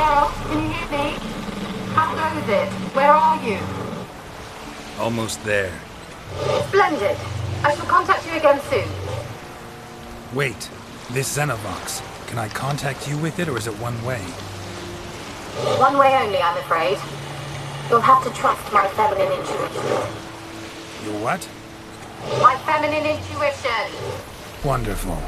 Gerald, can you hear me? How goes it? Where are you? Almost there. Splendid. I shall contact you again soon. Wait, this Xenovox. Can I contact you with it, or is it one way? One way only, I'm afraid. You'll have to trust my feminine intuition. Your what? My feminine intuition! Wonderful.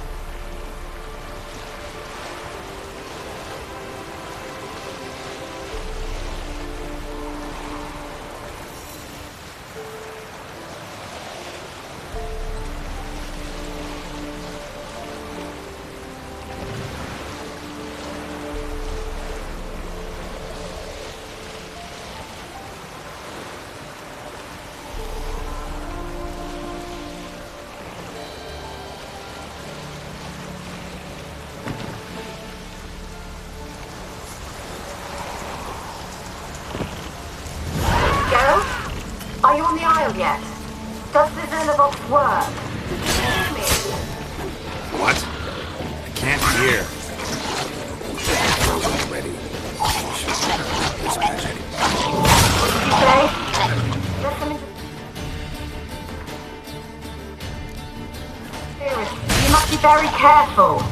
Gerald? Are you on the Isle yet? Does the Xenovox work? Can you hear me? What? I can't hear. Ready. Okay. Listening to... You must be very careful.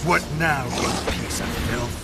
What now, you piece of filth?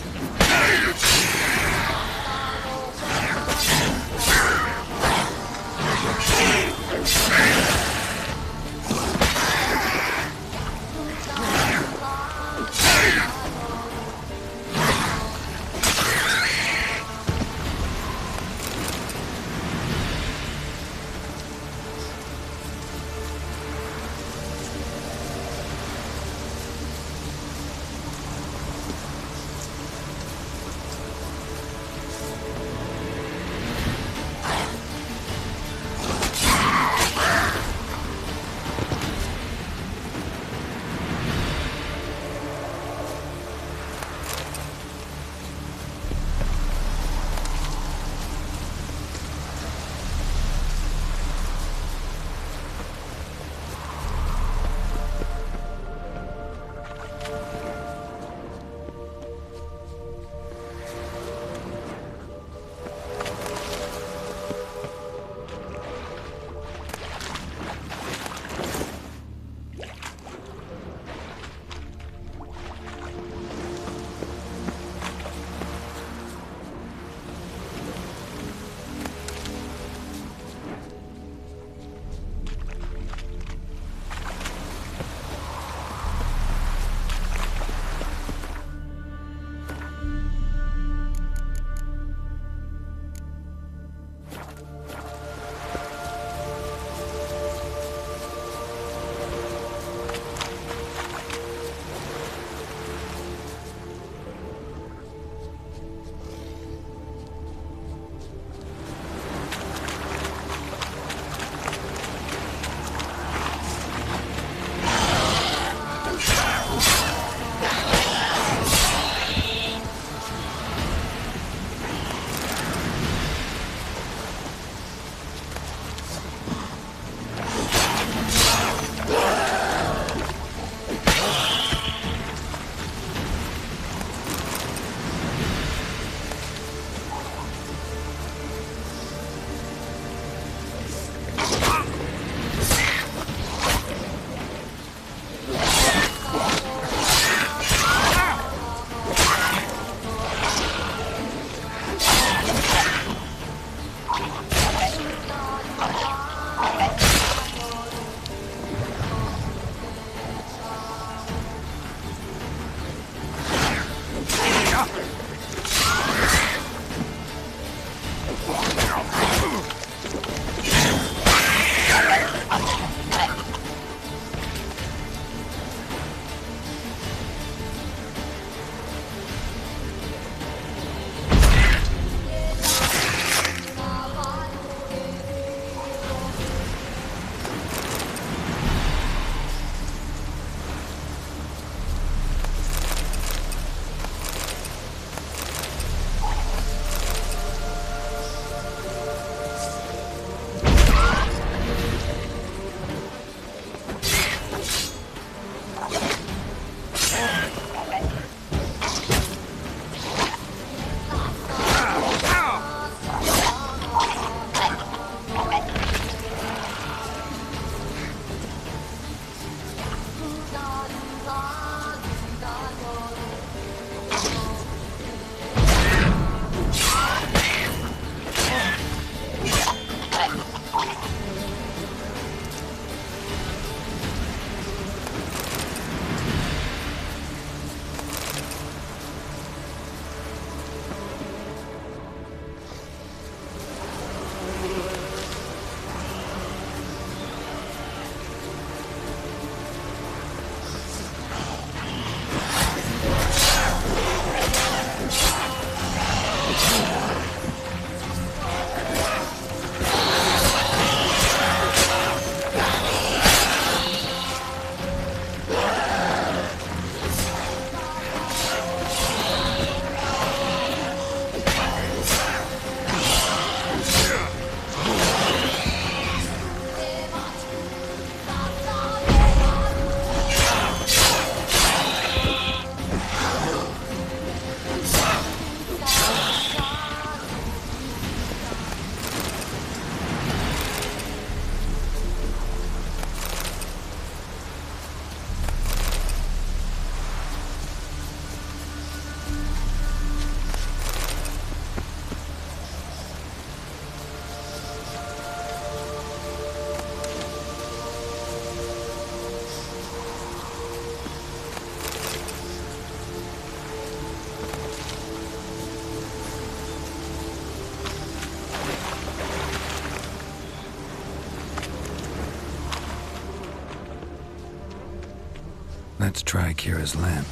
Let's try Kira's lamp.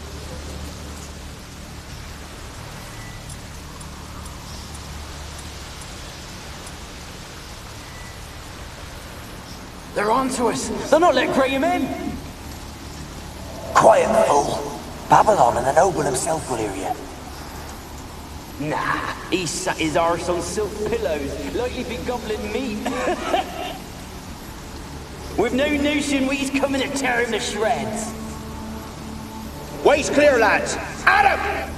They're on to us. They're not letting Graham in. Quiet, fool. Babylon and the noble himself will hear you. Nah, he sat his arse on silk pillows, like he'd be gobbling meat. We've no notion he's coming to tear him to shreds. Way's clear, lads. Adam!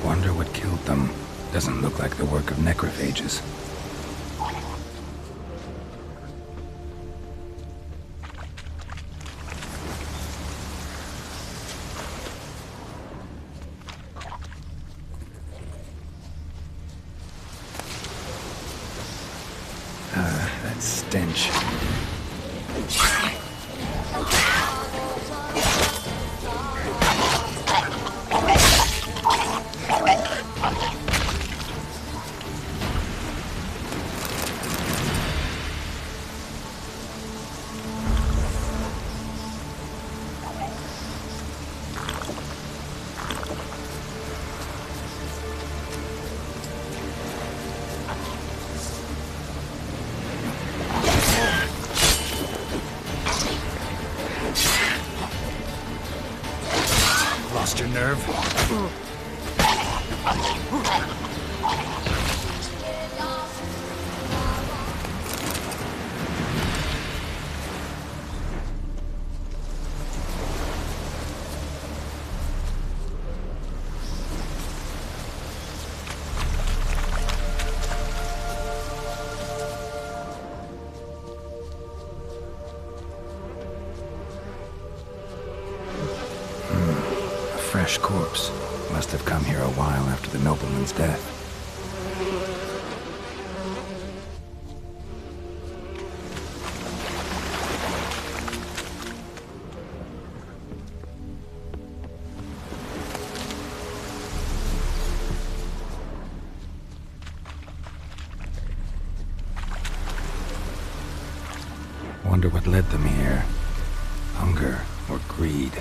Wonder what killed them. Doesn't look like the work of necrophages. That stench. Lost your nerve? Fresh corpse. Must have come here a while after the nobleman's death. Wonder what led them here. Hunger or greed.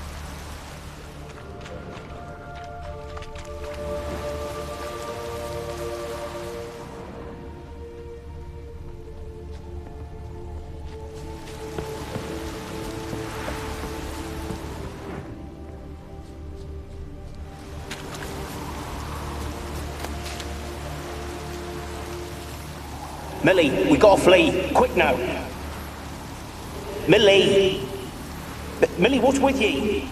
Millie, we gotta flee. Quick now. Millie! Millie, what's with you?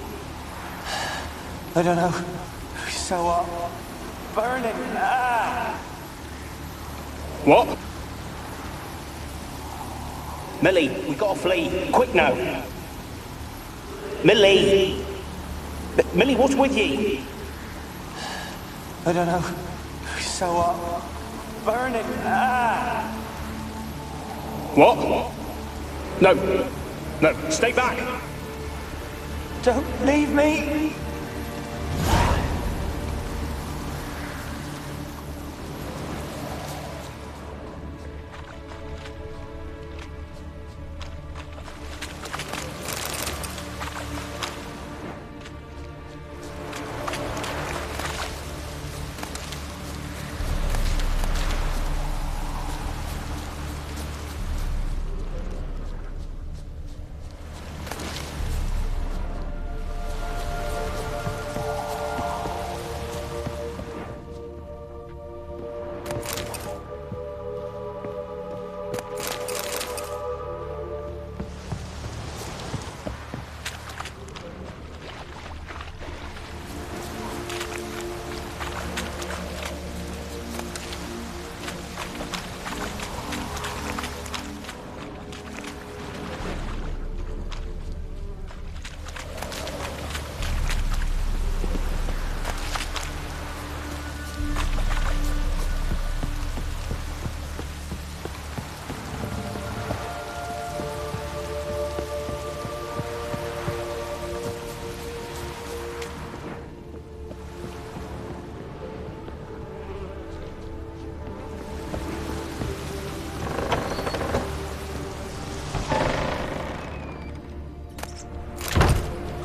I don't know. So, burning. What? Millie, we gotta flee. Quick now. Millie! Millie, what's with you? I don't know. So, burning. What? No. No, stay back. Don't leave me.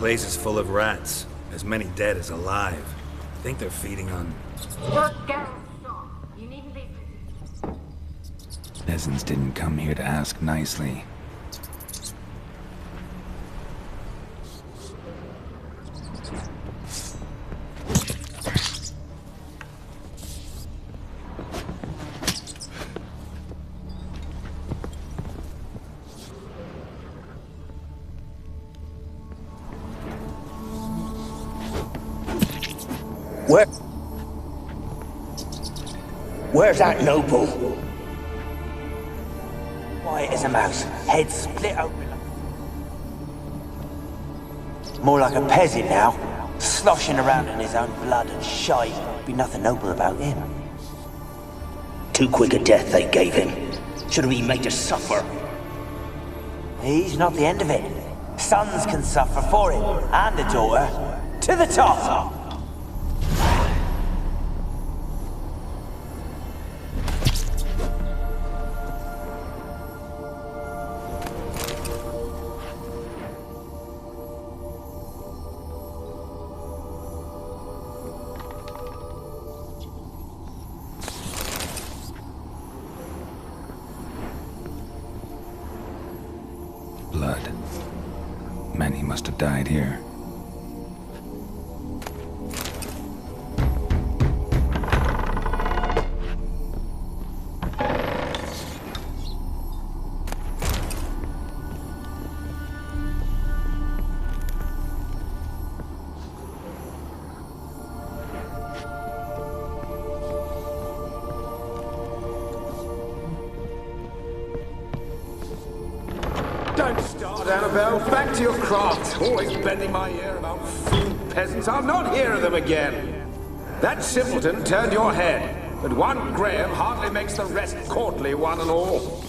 Place is full of rats. As many dead as alive. I think they're feeding on... Look, Geralt, stop. You needn't be... Peasants didn't come here to ask nicely. Where's that noble? Quiet as a mouse, head split open. More like a peasant now, sloshing around in his own blood and shite. Be nothing noble about him. Too quick a death they gave him. Should have been made to suffer. He's not the end of it. Sons can suffer for him, and a daughter. To the top! Blood. Many must have died here. Don't start, Annabelle. Back to your craft. Always bending my ear about fool peasants. I'll not hear of them again. That simpleton turned your head, but one Graham hardly makes the rest courtly, one and all.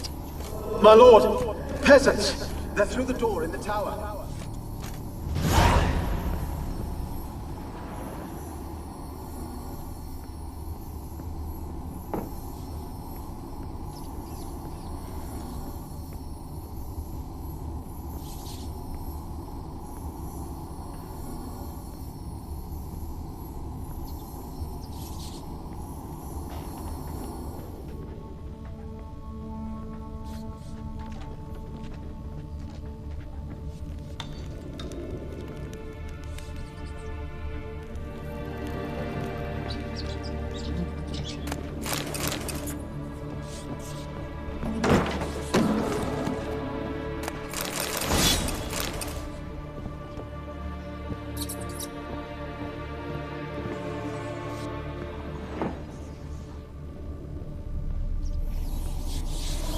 My lord, peasants! They're through the door in the tower.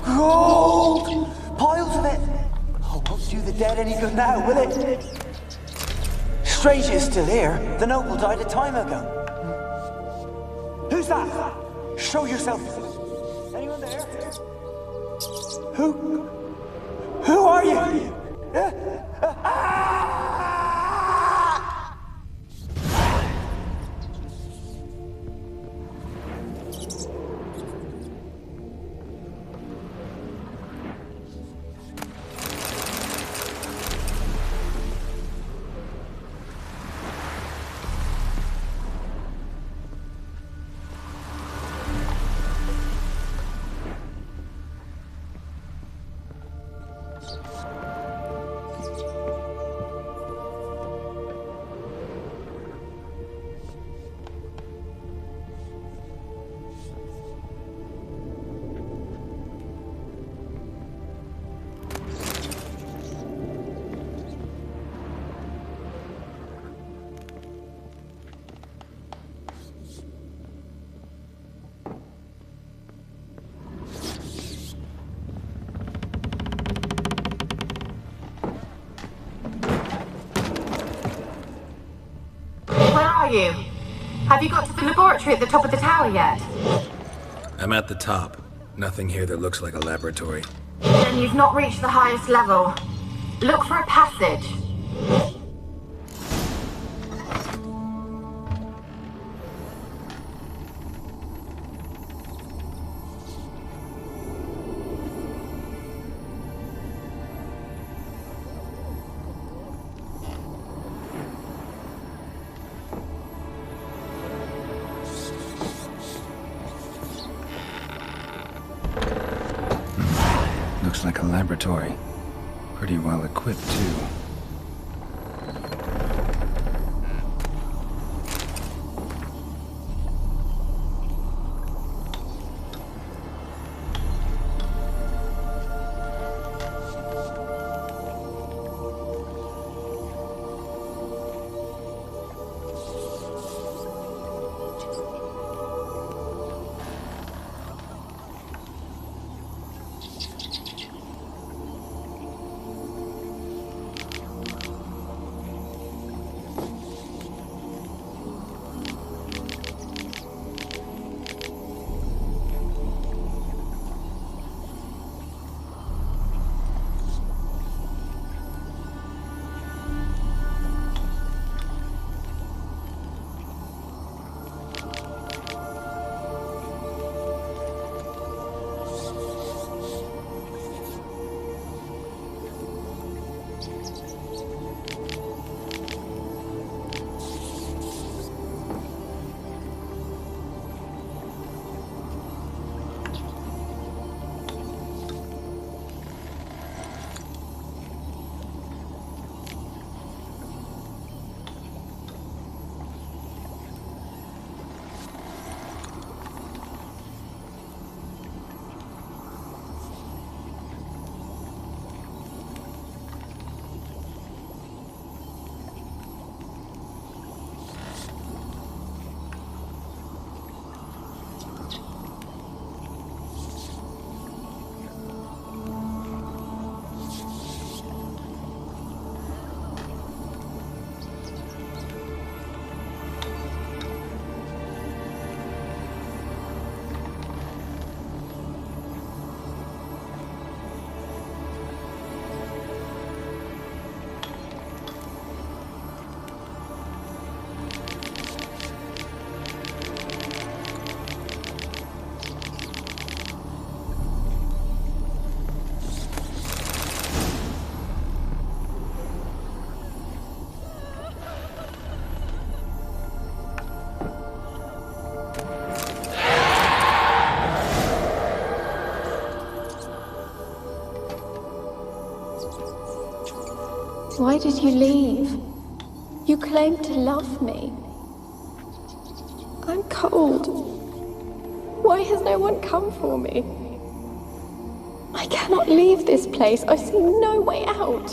Gold! Piles of it! Oh, won't do the dead any good now, will it? Strange it's still here. The noble died a time ago. Who's that? Show yourself. Anyone there? Who are you? Are you? Have you got to the laboratory at the top of the tower yet? I'm at the top. Nothing here that looks like a laboratory. Then you've not reached the highest level. Look for a passage. looks like a laboratory. Pretty well equipped, too. Why did you leave? You claimed to love me. I'm cold. Why has no one come for me? I cannot leave this place. I see no way out.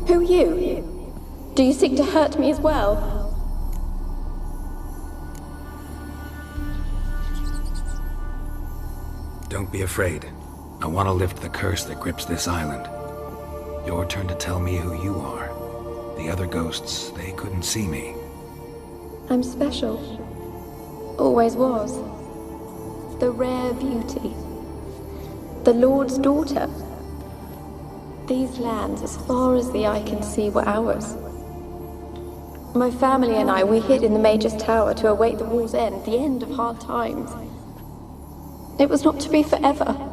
Who are you? Do you seek to hurt me as well? Don't be afraid. I want to lift the curse that grips this island. Your turn to tell me who you are. The other ghosts, they couldn't see me. I'm special. Always was. The rare beauty. The Lord's daughter. These lands, as far as the eye can see, were ours. My family and I, we hid in the Mage's Tower to await the war's end, the end of hard times. It was not to be forever.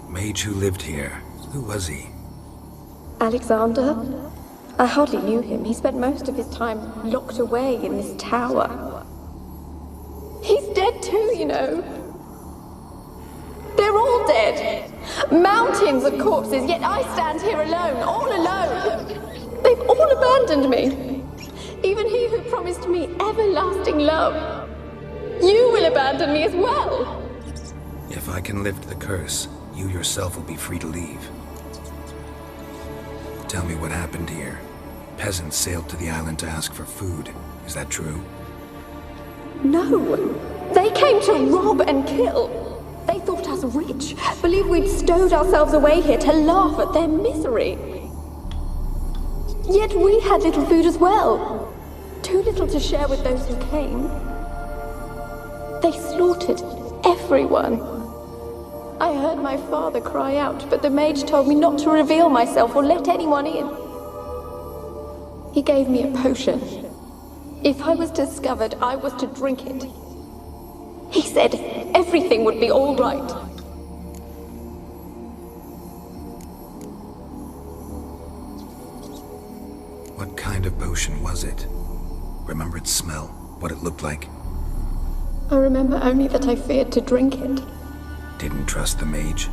Mage who lived here. Who was he? Alexander? I hardly knew him. He spent most of his time locked away in this tower. He's dead too, you know. They're all dead. Mountains of corpses, yet I stand here alone, all alone. They've all abandoned me. Even he who promised me everlasting love. You will abandon me as well. If I can lift the curse, you yourself will be free to leave. Tell me what happened here. Peasants sailed to the island to ask for food. Is that true? No. They came to rob and kill. They thought us rich, believed we'd stowed ourselves away here to laugh at their misery. Yet we had little food as well. Too little to share with those who came. They slaughtered everyone. I heard my father cry out, but the mage told me not to reveal myself or let anyone in. He gave me a potion. If I was discovered, I was to drink it. He said everything would be all right. What kind of potion was it? Remember its smell? What it looked like? I remember only that I feared to drink it. Didn't trust the mage?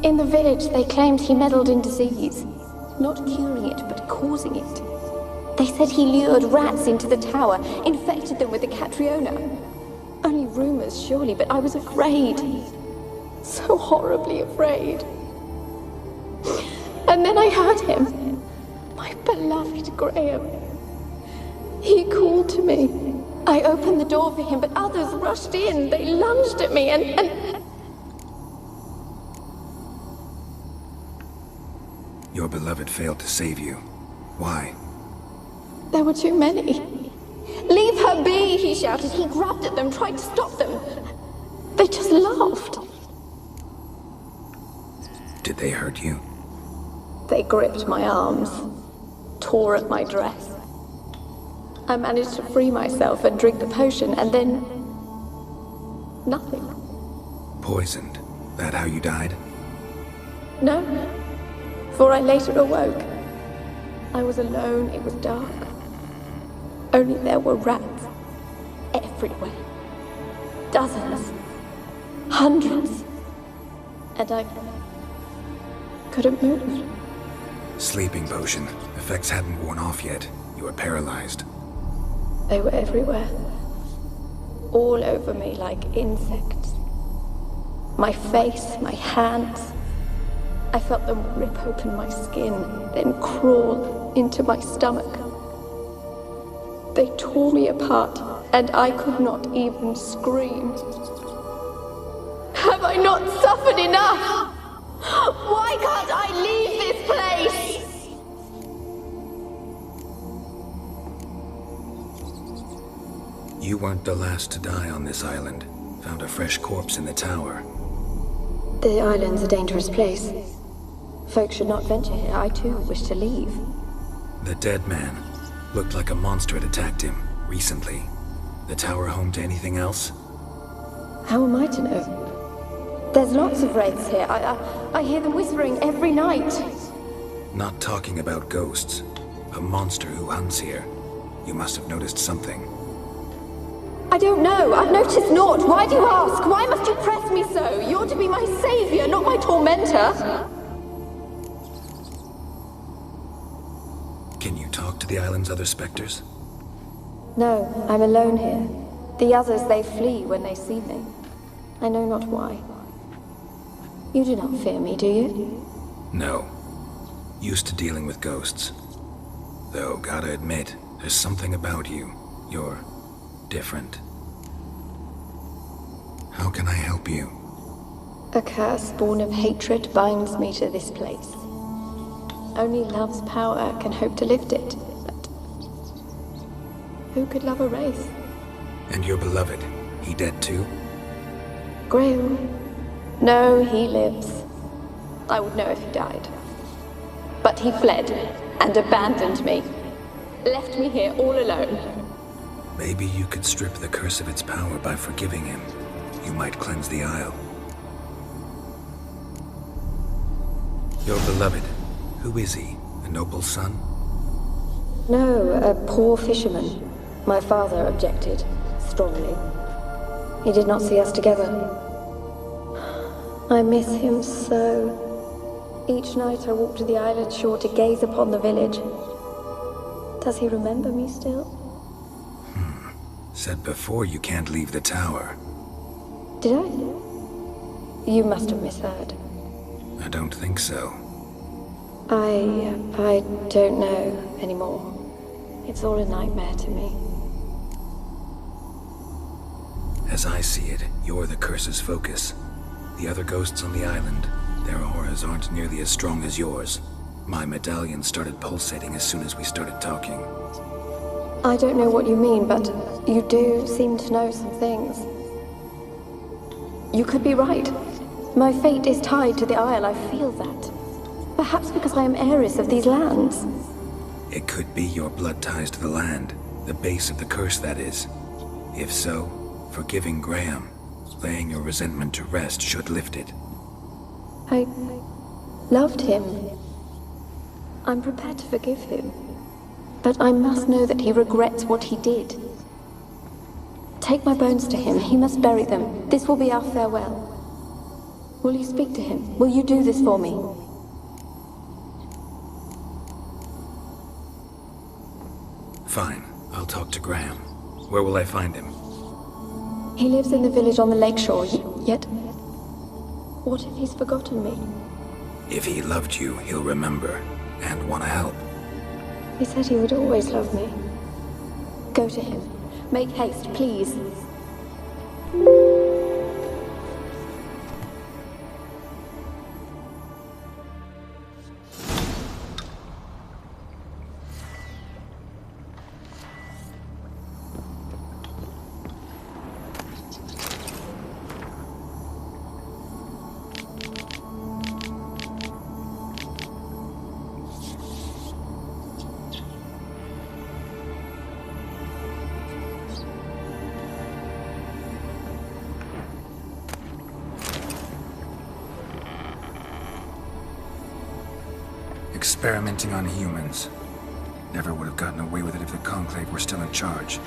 In the village, they claimed he meddled in disease. Not curing it, but causing it. They said he lured rats into the tower, infected them with the Catriona. Only rumors, surely, but I was afraid. So horribly afraid. And then I heard him. My beloved Graham. He called to me. I opened the door for him, but others rushed in. They lunged at me and... Your beloved failed to save you. Why? There were too many. Leave her be, he shouted. He grabbed at them, tried to stop them. They just laughed. Did they hurt you? They gripped my arms, tore at my dress. I managed to free myself and drink the potion, and then... nothing. Poisoned? That how you died? No, for I later awoke. I was alone, it was dark. Only there were rats everywhere. Dozens. Hundreds. And I couldn't move. Sleeping potion. Effects hadn't worn off yet. You were paralyzed. They were everywhere. All over me like insects. My face, my hands. I felt them rip open my skin, then crawl into my stomach. They tore me apart, and I could not even scream. Have I not suffered enough? Why can't I leave this place? You weren't the last to die on this island. Found a fresh corpse in the tower. The island's a dangerous place. Folks should not venture here. I too wish to leave. The dead man. Looked like a monster had attacked him, recently. The tower home to anything else? How am I to know? There's lots of wraiths here. I hear them whispering every night. Not talking about ghosts. A monster who hunts here. You must have noticed something. I don't know. I've noticed naught. Why do you ask? Why must you press me so? You're to be my savior, not my tormentor. Can you talk to the island's other specters? No, I'm alone here. The others, they flee when they see me. I know not why. You do not fear me, do you? No. Used to dealing with ghosts. Though, gotta admit, there's something about you. You're different. How can I help you? A curse born of hatred binds me to this place. Only love's power can hope to lift it, but who could love a wraith? And your beloved, he dead too? Graham? No, he lives. I would know if he died. But he fled and abandoned me. Left me here all alone. Maybe you could strip the curse of its power by forgiving him. You might cleanse the Isle. Your beloved, who is he? A noble son? No, a poor fisherman. My father objected, strongly. He did not see us together. I miss him so. Each night I walk to the island shore to gaze upon the village. Does he remember me still? Said before you can't leave the tower. Did I? You must have misheard. I don't think so. I don't know anymore. It's all a nightmare to me. As I see it, you're the curse's focus. The other ghosts on the island, their auras aren't nearly as strong as yours. My medallion started pulsating as soon as we started talking. I don't know what you mean, but you do seem to know some things. You could be right. My fate is tied to the Isle, I feel that. Perhaps because I am heiress of these lands. It could be your blood ties to the land, the base of the curse, that is. If so, forgiving Graham, laying your resentment to rest should lift it. I loved him. I'm prepared to forgive him. But I must know that he regrets what he did. Take my bones to him. He must bury them. This will be our farewell. Will you speak to him? Will you do this for me? Fine. I'll talk to Graham. Where will I find him? He lives in the village on the lakeshore, yet... What if he's forgotten me? If he loved you, he'll remember, and want to help. He said he would always love me. Go to him. Make haste, please. Experimenting on humans. Never would have gotten away with it if the Conclave were still in charge.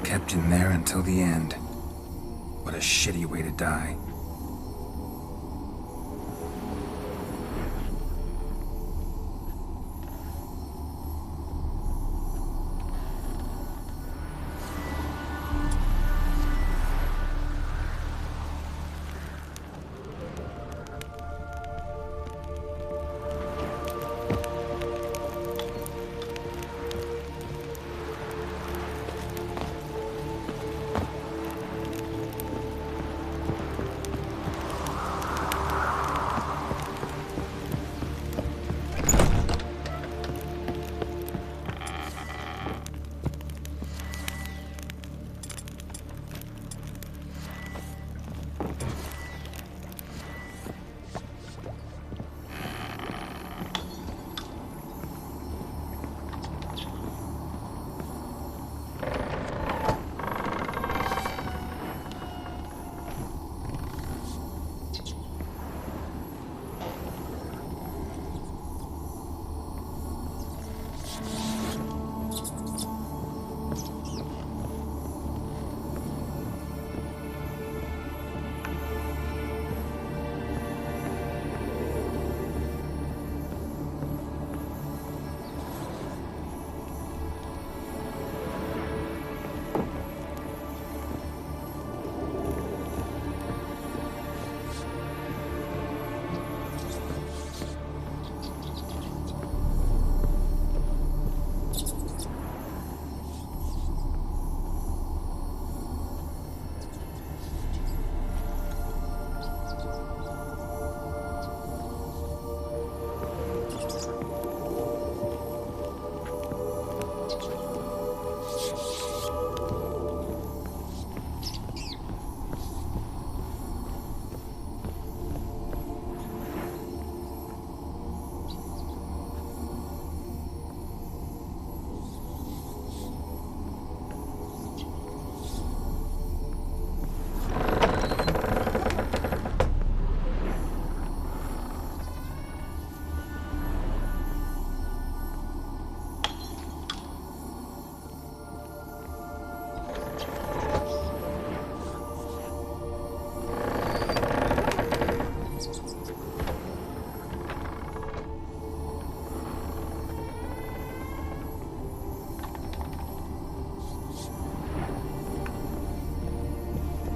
Kept in there until the end. What a shitty way to die.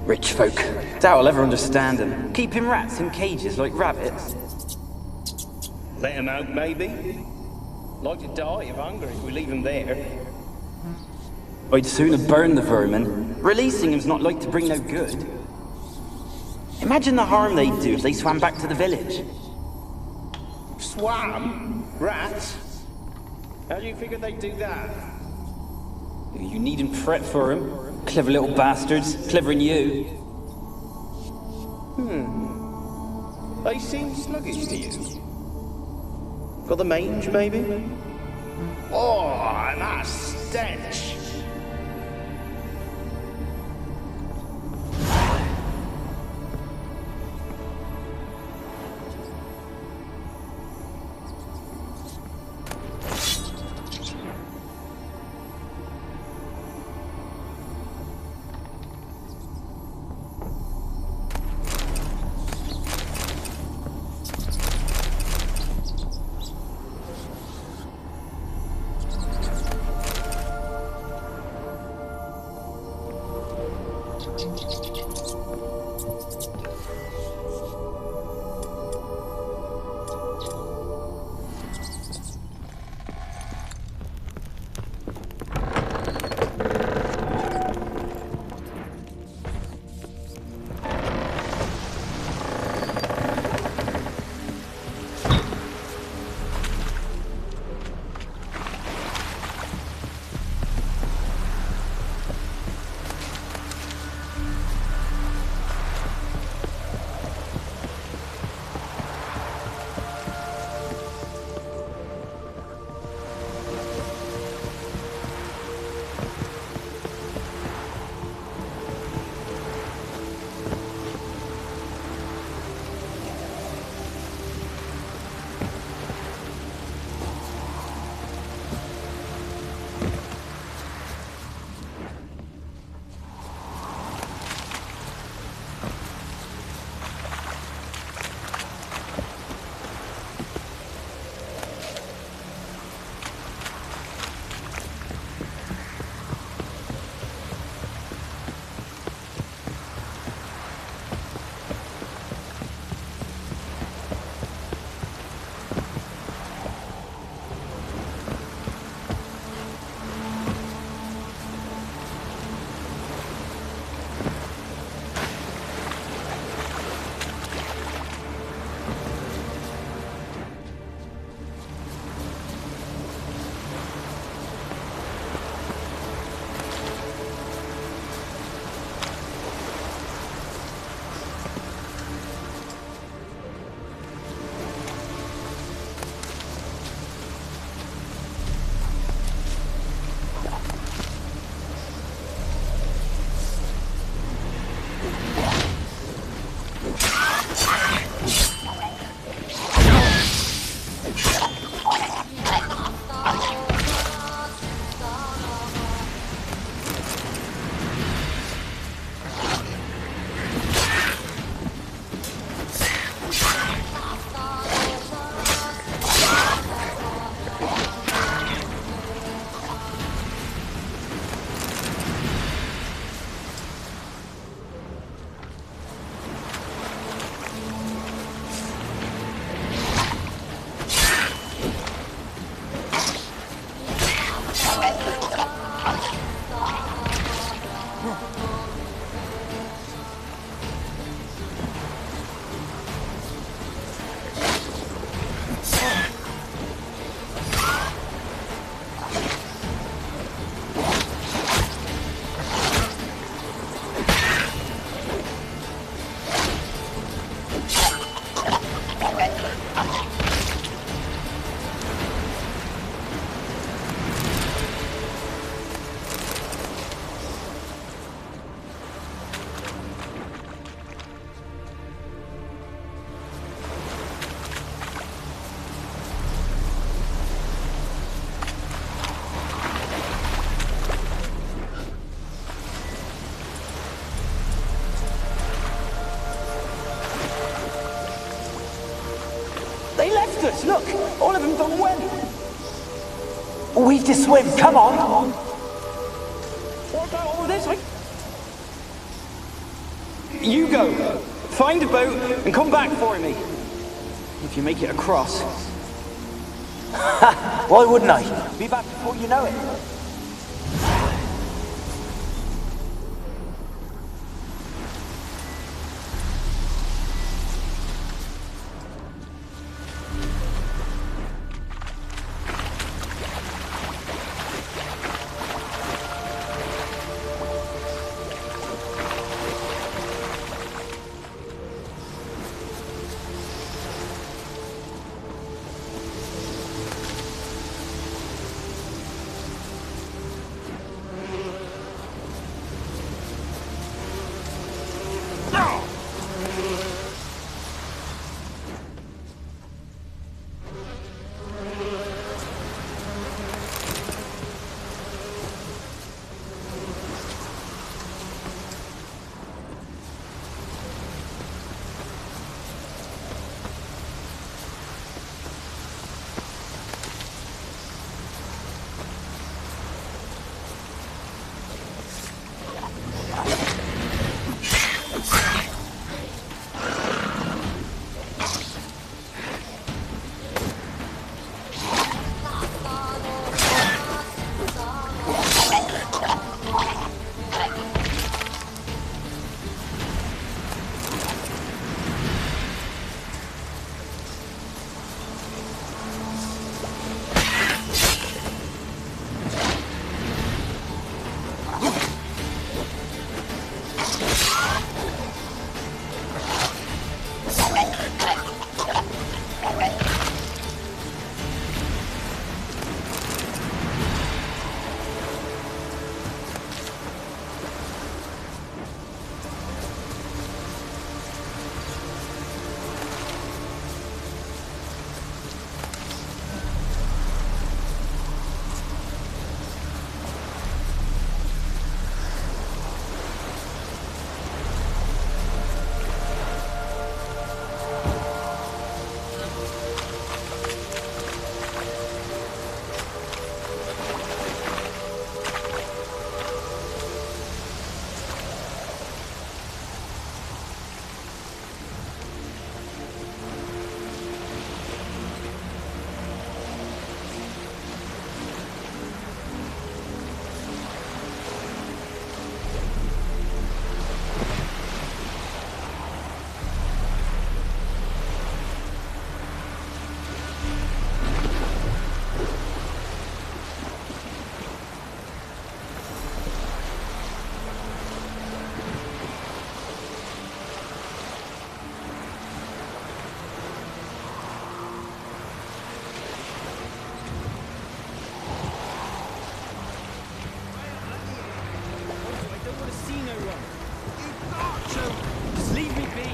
Rich folk. Doubt I'll ever understand them. Keeping rats in cages like rabbits. Let them out, maybe? Like to die of hunger if we leave them there. I'd sooner burn the vermin. Releasing them's not like to bring no good. Imagine the harm they'd do if they swam back to the village. Swam? Rats? How do you figure they'd do that? You needn't fret for him. Clever little bastards. Clever than you. They seem sluggish to you. Got the mange, maybe? Oh, that stench! They left us, look! All of them gone well. We've to swim, come on! What about all this? You go. Find a boat and come back for me. If you make it across. Why wouldn't I? Be back before you know it. one. You've got to. Just leave me be.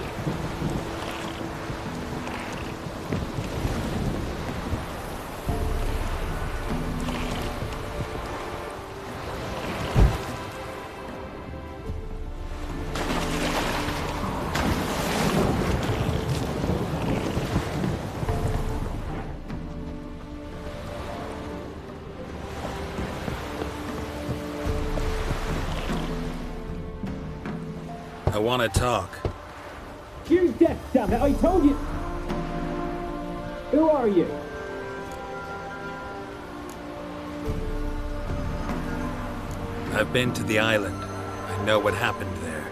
I want to talk. Here's death, damn it! I told you. Who are you? I've been to the island. I know what happened there.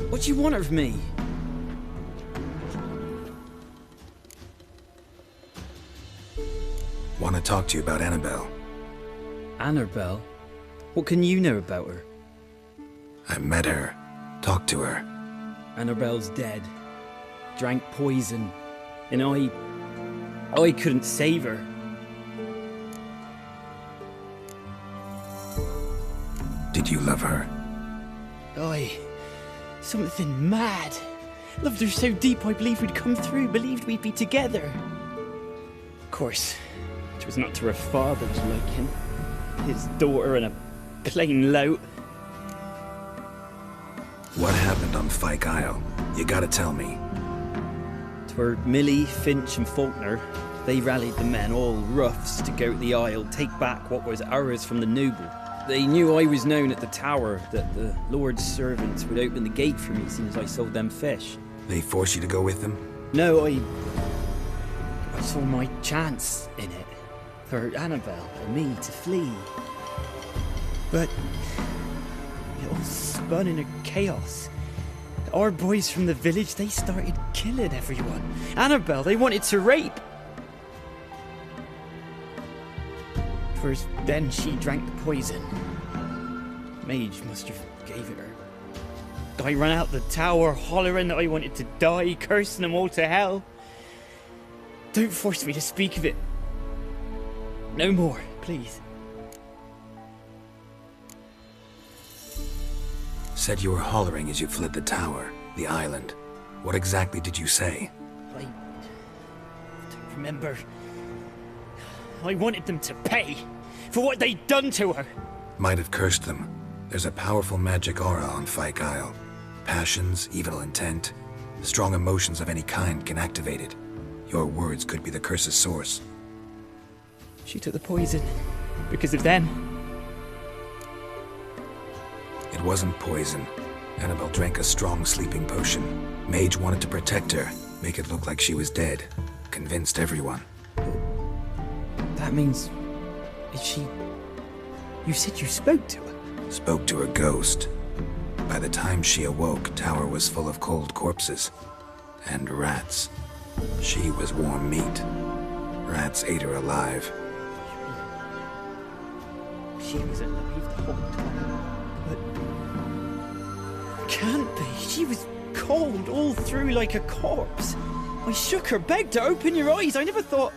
What do you want of me? Want to talk to you about Annabelle. Annabelle? What can you know about her? I met her. Talked to her. Annabelle's dead. Drank poison. And I couldn't save her. Did you love her? Something mad. Loved her so deep I believed we'd come through, believed we'd be together. Of course, it was not to her father's liking. His daughter and a plain lout. What happened on Fyke Isle? You gotta tell me. 'Twere Millie, Finch and Faulkner. They rallied the men, all roughs, to go to the Isle, take back what was ours from the noble. They knew I was known at the tower, that the Lord's servants would open the gate for me as soon as I sold them fish. They forced you to go with them? No, I saw my chance in it. For Annabelle and me to flee. But it all spun in a chaos. Our boys from the village, they started killing everyone. Annabelle, they wanted to rape. First, then she drank the poison. Mage must have gave it her. I ran out the tower, hollering that I wanted to die, cursing them all to hell. Don't force me to speak of it. No more, please. Said you were hollering as you fled the tower, the island. What exactly did you say? I don't remember. I wanted them to pay for what they'd done to her. Might have cursed them. There's a powerful magic aura on Fyke Isle. Passions, evil intent, strong emotions of any kind can activate it. Your words could be the curse's source. She took the poison because of them. It wasn't poison. Annabelle drank a strong sleeping potion. Mage wanted to protect her, make it look like she was dead. Convinced everyone. That means... is she... You said you spoke to her? Spoke to her ghost. By the time she awoke, Tower was full of cold corpses. And rats. She was warm meat. Rats ate her alive. She was alive the whole time. But... Can't be. She was cold all through like a corpse. I shook her, begged her, open your eyes. I never thought...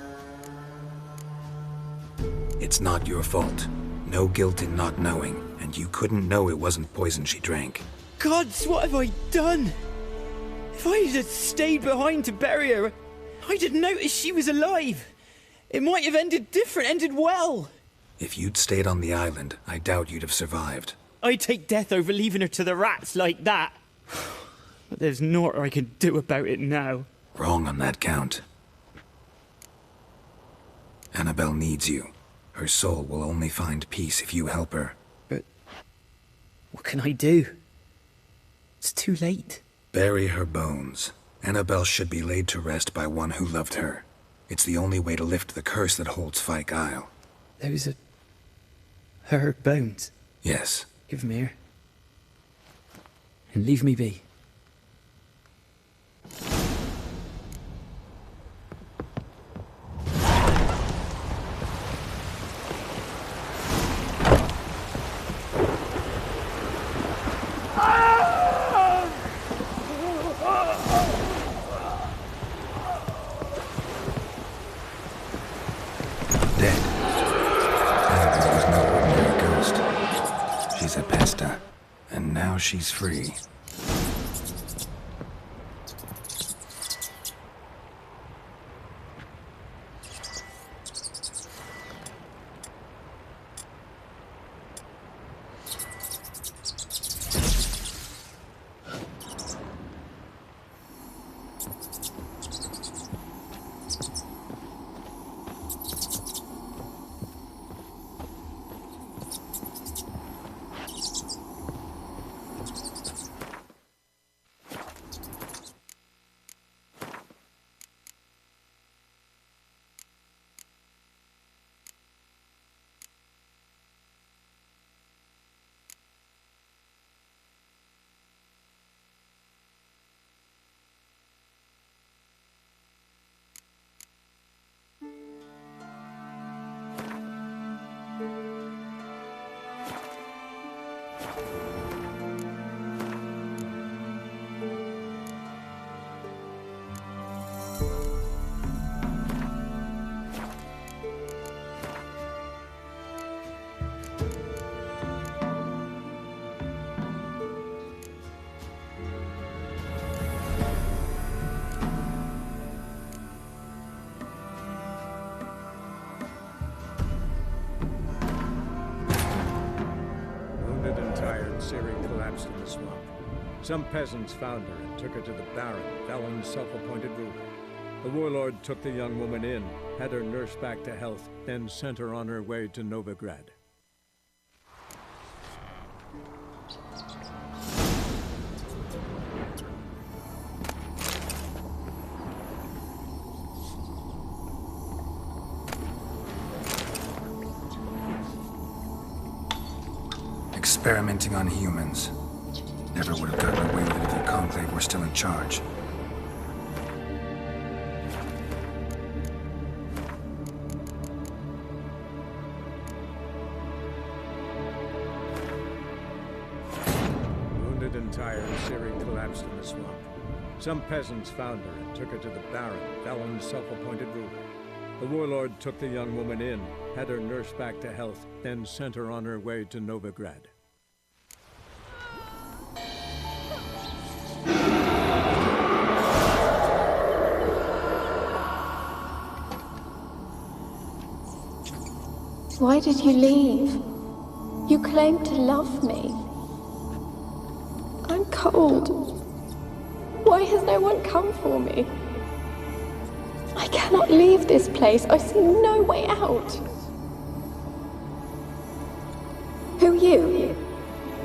It's not your fault. No guilt in not knowing, and you couldn't know it wasn't poison she drank. Gods, what have I done? If I had stayed behind to bury her, I didn't notice she was alive. It might have ended different, ended well. If you'd stayed on the island, I doubt you'd have survived. I'd take death over leaving her to the rats like that. But there's naught I can do about it now. Wrong on that count. Annabelle needs you. Her soul will only find peace if you help her. But what can I do? It's too late. Bury her bones. Annabelle should be laid to rest by one who loved her. It's the only way to lift the curse that holds Fyke Isle. Those are... her bones? Yes. Give them here. And leave me be. Now she's free. Ciri collapsed in the swamp. Some peasants found her and took her to the Baron, Valen's self-appointed ruler. The warlord took the young woman in, had her nursed back to health, then sent her on her way to Novigrad. Experimenting on humans. Never would have gotten away with it if the Conclave were still in charge. Wounded and tired, Ciri collapsed in the swamp. Some peasants found her and took her to the Baron, Valen's self-appointed ruler. The warlord took the young woman in, had her nursed back to health, then sent her on her way to Novigrad. Why did you leave? You claimed to love me. I'm cold. Why has no one come for me? I cannot leave this place. I see no way out. Who are you?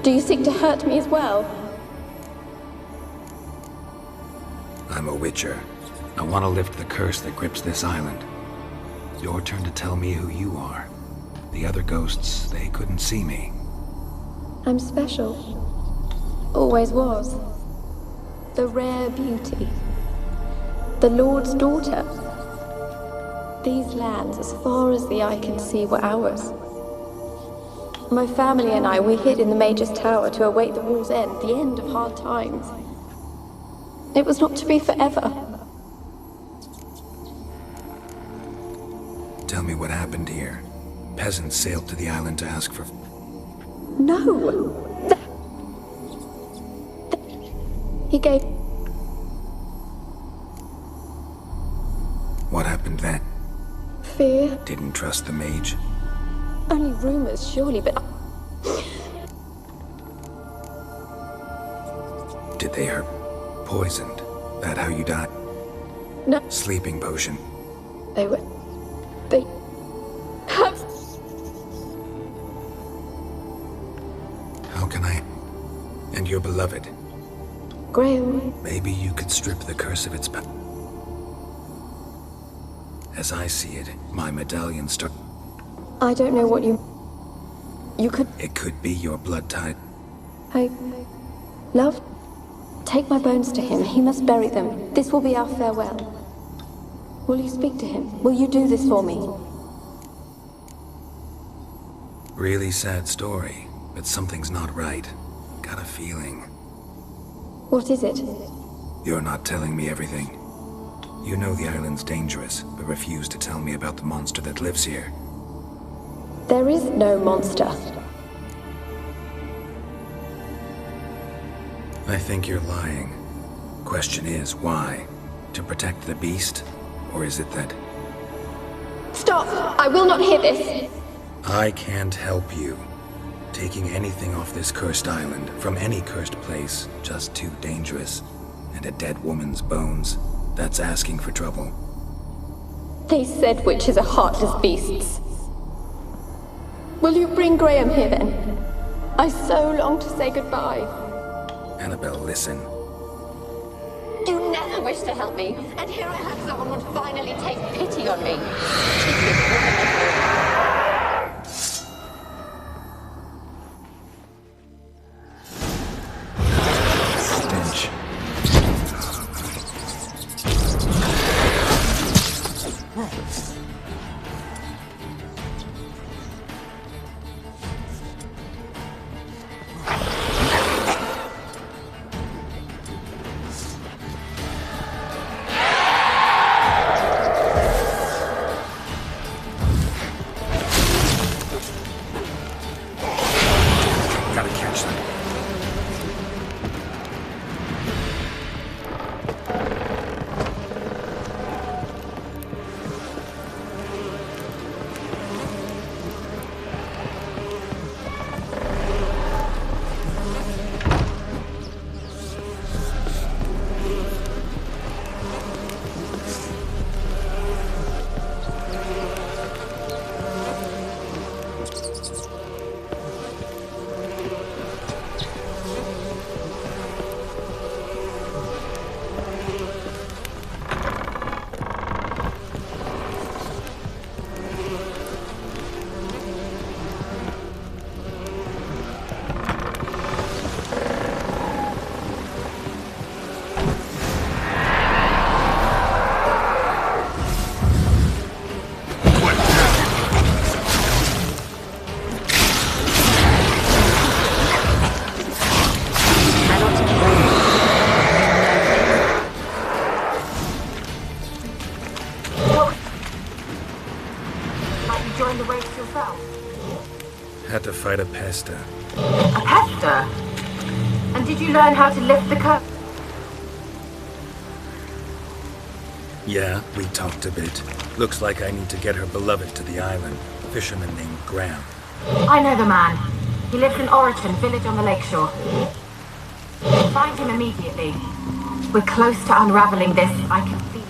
Do you seek to hurt me as well? I'm a Witcher. I want to lift the curse that grips this island. Your turn to tell me who you are. The other ghosts, they couldn't see me. I'm special. Always was. The rare beauty. The Lord's daughter. These lands, as far as the eye can see, were ours. My family and I, we hid in the Mage's Tower to await the war's end, the end of hard times. It was not to be forever. Tell me what happened here. Peasants sailed to the island to ask for... No! He gave... What happened then? Fear. Didn't trust the mage? Only rumors, surely, but... Did they hurt? Poisoned? That how you died? No. Sleeping potion? They have... How can I... And your beloved? Graham. Maybe you could strip the curse of its power. As I see it, my medallion I don't know what you... You could... It could be your blood tide. Love? Take my bones to him. He must bury them. This will be our farewell. Will you speak to him? Will you do this for me? Really sad story, but something's not right. Got a feeling. What is it? You're not telling me everything. You know the island's dangerous, but refuse to tell me about the monster that lives here. There is no monster. I think you're lying. Question is, why? To protect the beast? Or is it that... Stop! I will not hear this! I can't help you. Taking anything off this cursed island, from any cursed place, just too dangerous. And a dead woman's bones, that's asking for trouble. They said witches are heartless beasts. Will you bring Graham here then? I so long to say goodbye. Annabelle, listen. You never wished to help me, and here I have someone would finally take pity on me. Stench. Gotta catch them. Might you join the race yourself? Had to fight a pesta. A pester? And did you learn how to lift the curse? Yeah, we talked a bit. Looks like I need to get her beloved to the island. A fisherman named Graham. I know the man. He lives in Oriton, village on the lakeshore. Find him immediately. We're close to unraveling this. I can feel it.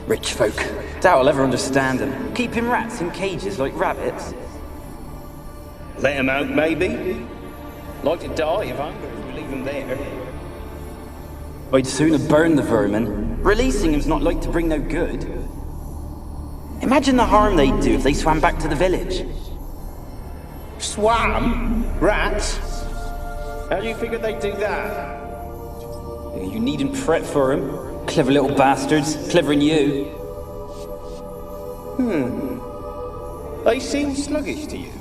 Rich folk. Doubt I'll ever understand them. Keeping rats in cages like rabbits. Let them out, maybe? Like to die of hunger if we leave them there. I'd sooner burn the vermin. Releasing them's not like to bring no good. Imagine the harm they'd do if they swam back to the village. Swam? Rats? How do you figure they'd do that? You needn't fret for them. Clever little bastards. Clever than you. They seem sluggish to you.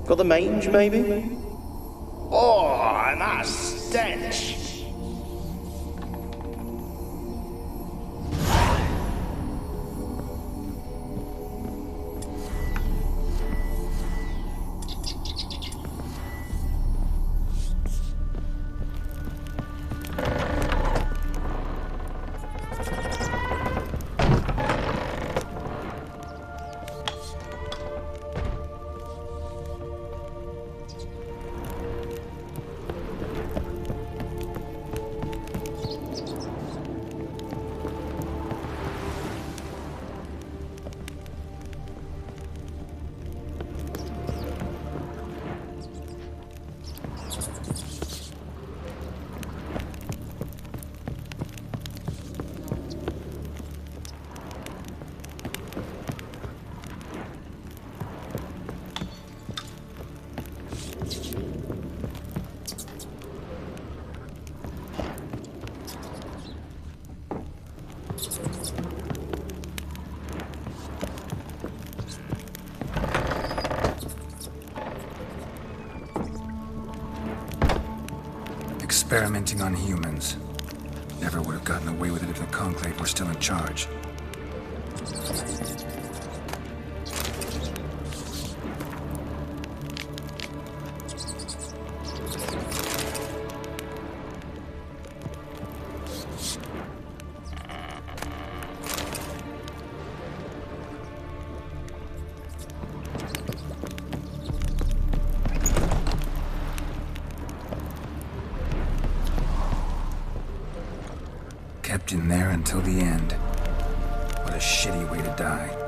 Got the mange, maybe? Oh, and that stench! experimenting on humans. Never would have gotten away with it if the Conclave were still in charge. Kept in there until the end. What a shitty way to die.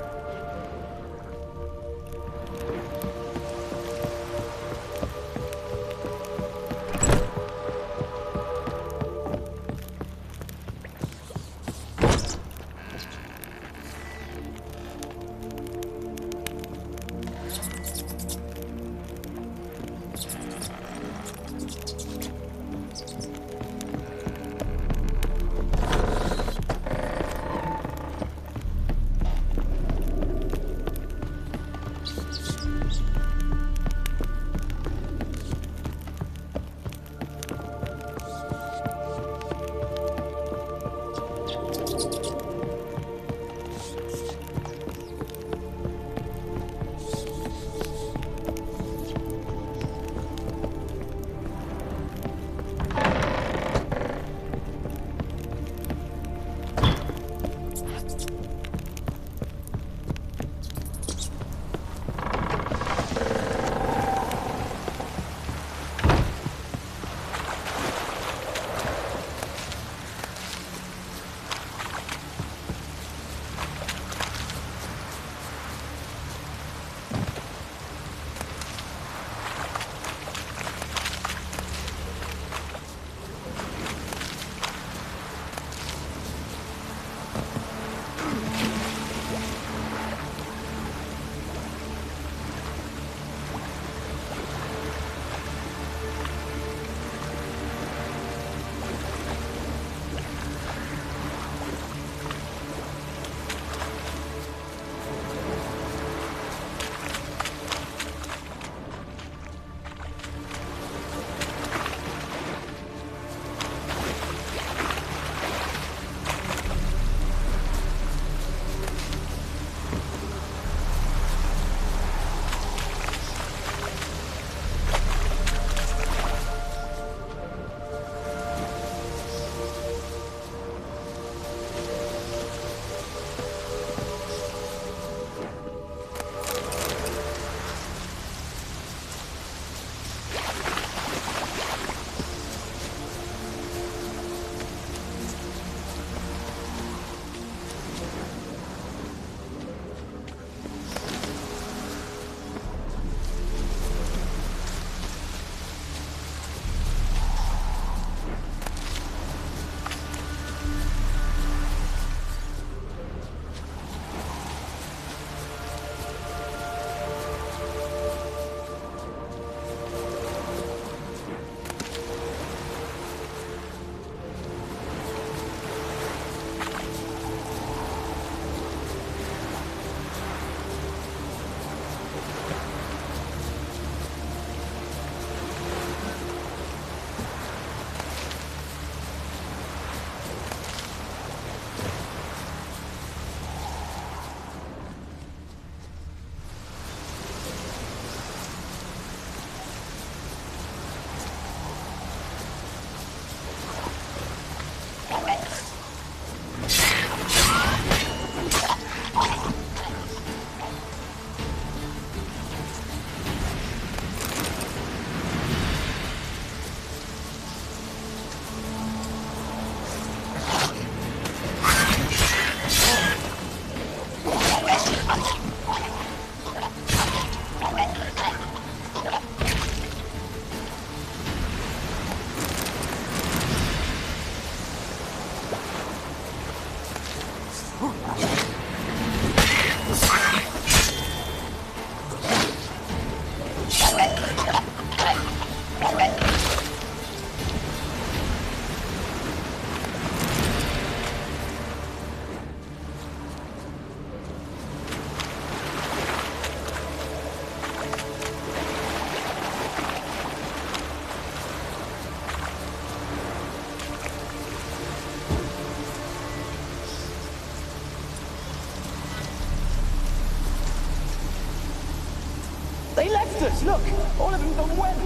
Yes, look! All of them gone wet!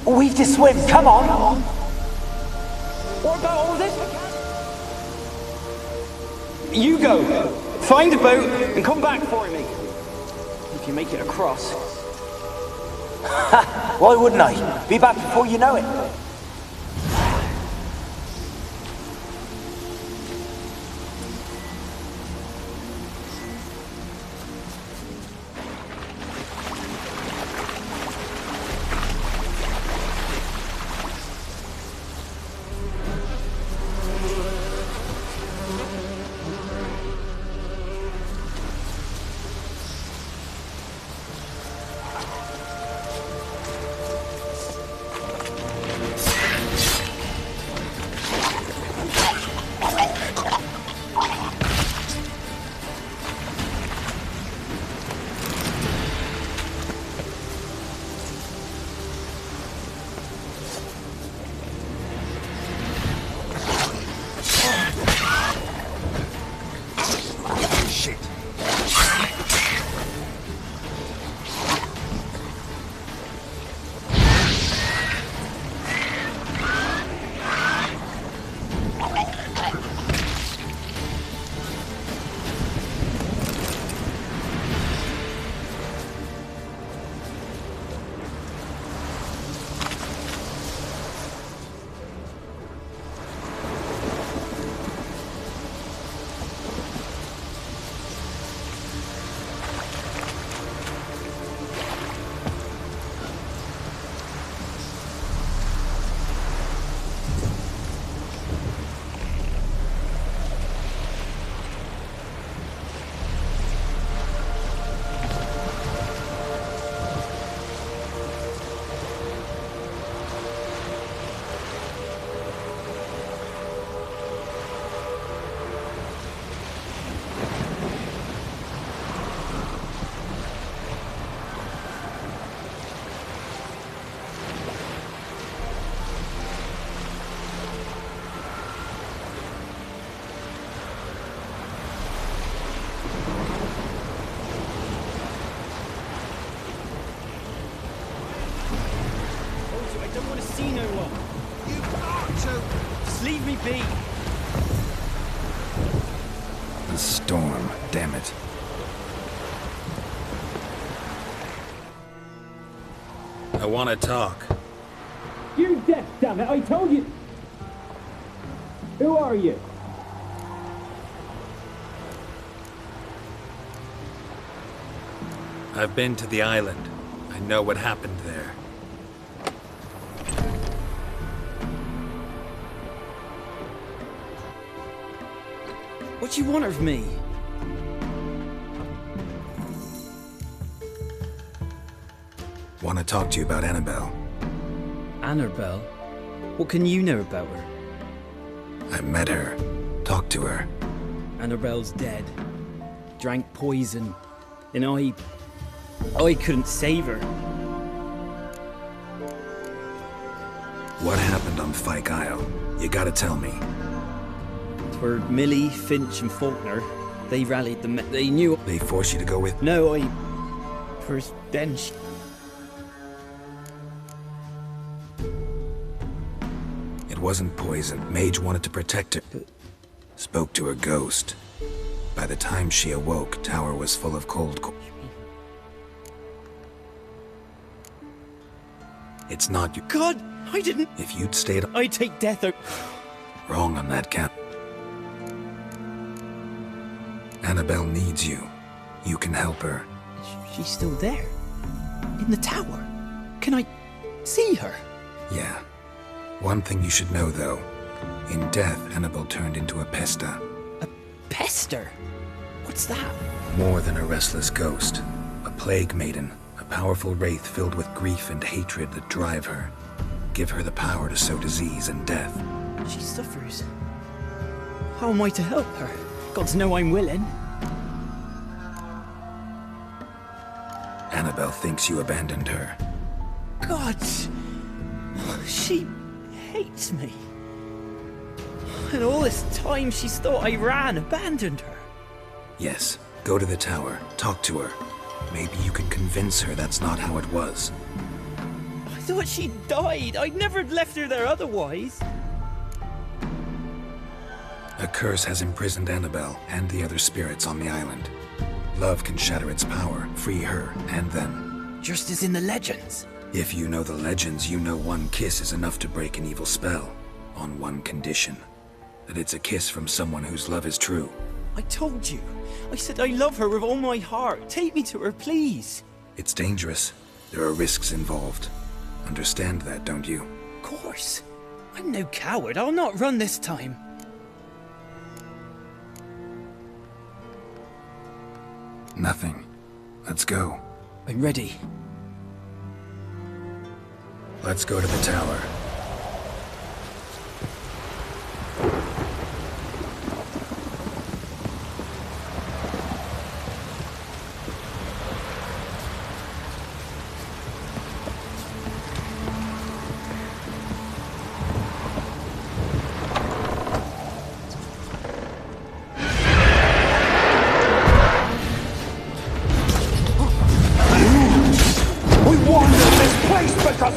We've to swim, come on! What about all this? You go! Find a boat and come back for me! If you make it across. Ha! Why wouldn't I? Be back before you know it. see no one. You got to. Just leave me be. The storm, damn it. I want to talk. You're deaf, damn it! I told you. Who are you? I've been to the island. I know what happened there. What do you want of me? Want to talk to you about Annabelle. Annabelle? What can you know about her? I met her. Talked to her. Annabelle's dead. Drank poison. And I couldn't save her. What happened on Fyke Isle? You gotta tell me. For Millie, Finch, and Faulkner, they rallied the men. They knew. They forced you to go with? No, First bench. It wasn't poison. Mage wanted to protect her. Spoke to her ghost. By the time she awoke, Tower was full of cold. It's not you. God, I didn't. If you'd stayed, I'd take death. Wrong on that count. Annabelle needs you. You can help her. She's still there. In the tower. Can I see her? Yeah. One thing you should know, though. In death, Annabelle turned into a pesta. A pester? What's that? More than a restless ghost. A plague maiden. A powerful wraith filled with grief and hatred that drive her. Give her the power to sow disease and death. She suffers. How am I to help her? Gods know I'm willing. Annabelle thinks you abandoned her. God! She hates me. And all this time she's thought I abandoned her. Yes. Go to the tower. Talk to her. Maybe you can convince her that's not how it was. I thought she died. I'd never left her there otherwise. A curse has imprisoned Annabelle and the other spirits on the island. Love can shatter its power, free her and them. Just as in the legends. If you know the legends, you know one kiss is enough to break an evil spell. On one condition. That it's a kiss from someone whose love is true. I told you. I said I love her with all my heart. Take me to her, please. It's dangerous. There are risks involved. Understand that, don't you? Of course. I'm no coward. I'll not run this time. Nothing. Let's go. I'm ready. Let's go to the tower.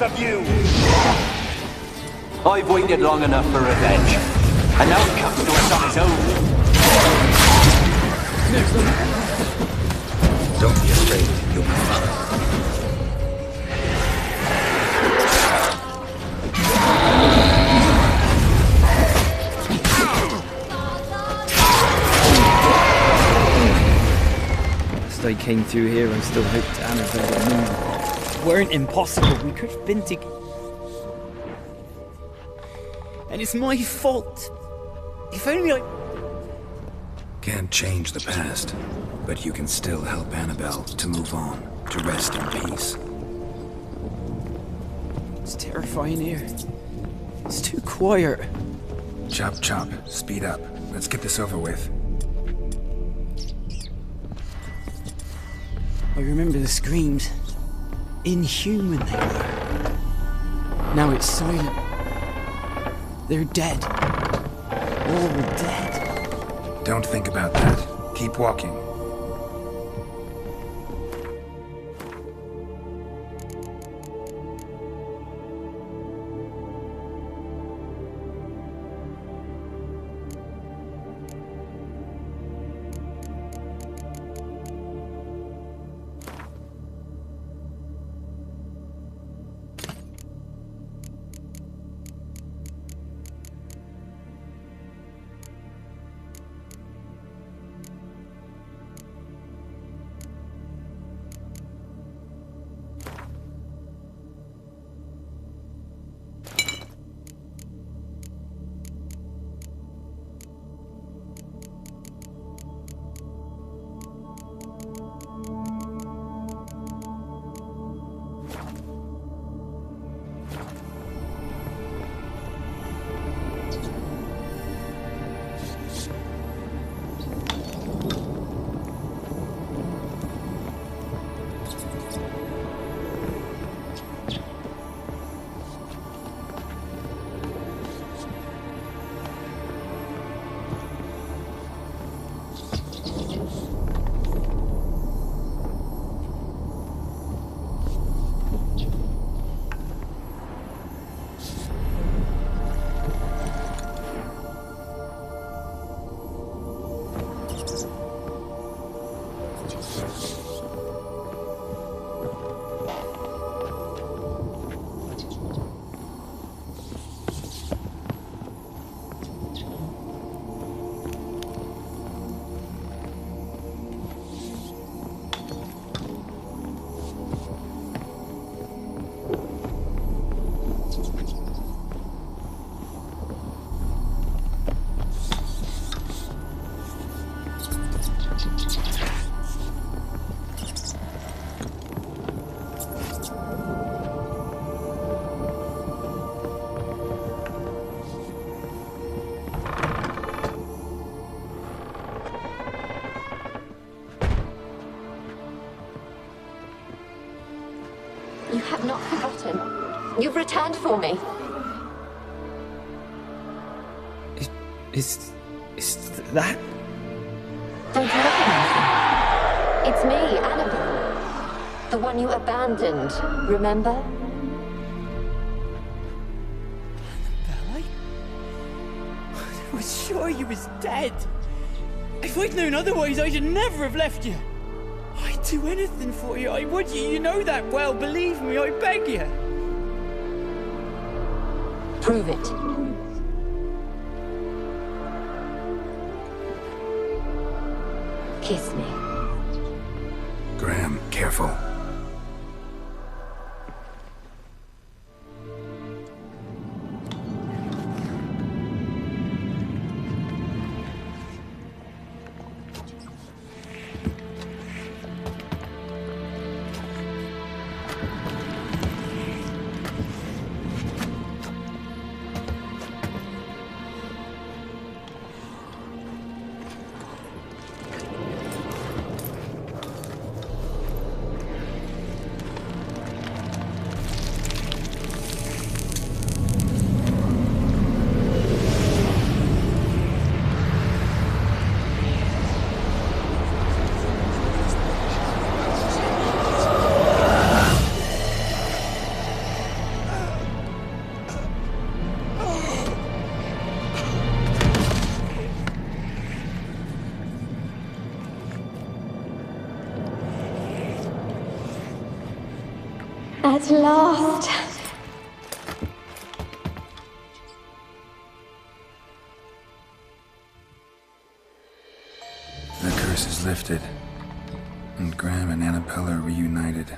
Of you! I've waited long enough for revenge, and now he comes to us on his own. Don't be afraid, you'll be fine. As I came through here, I still hoped Annabelle and me weren't impossible. We could have been together. And it's my fault. If only I... Can't change the past, but you can still help Annabelle to move on, to rest in peace. It's terrifying here. It's too quiet. Chop chop, speed up. Let's get this over with. I remember the screams. Inhuman they were. Now it's silent. They're dead. All dead. Don't think about that. Keep walking. You have not forgotten. You've returned for me. Is that? Don't you recognize me? It's me, Annabelle. The one you abandoned, remember? Annabelle, I was sure you was dead. If I'd known otherwise, I'd never have left you. I'd do anything for you, I would. You know that well. Believe me, I beg you. Prove it. Kiss me. Graham, careful. At last. The curse is lifted, and Graham and Annabella are reunited.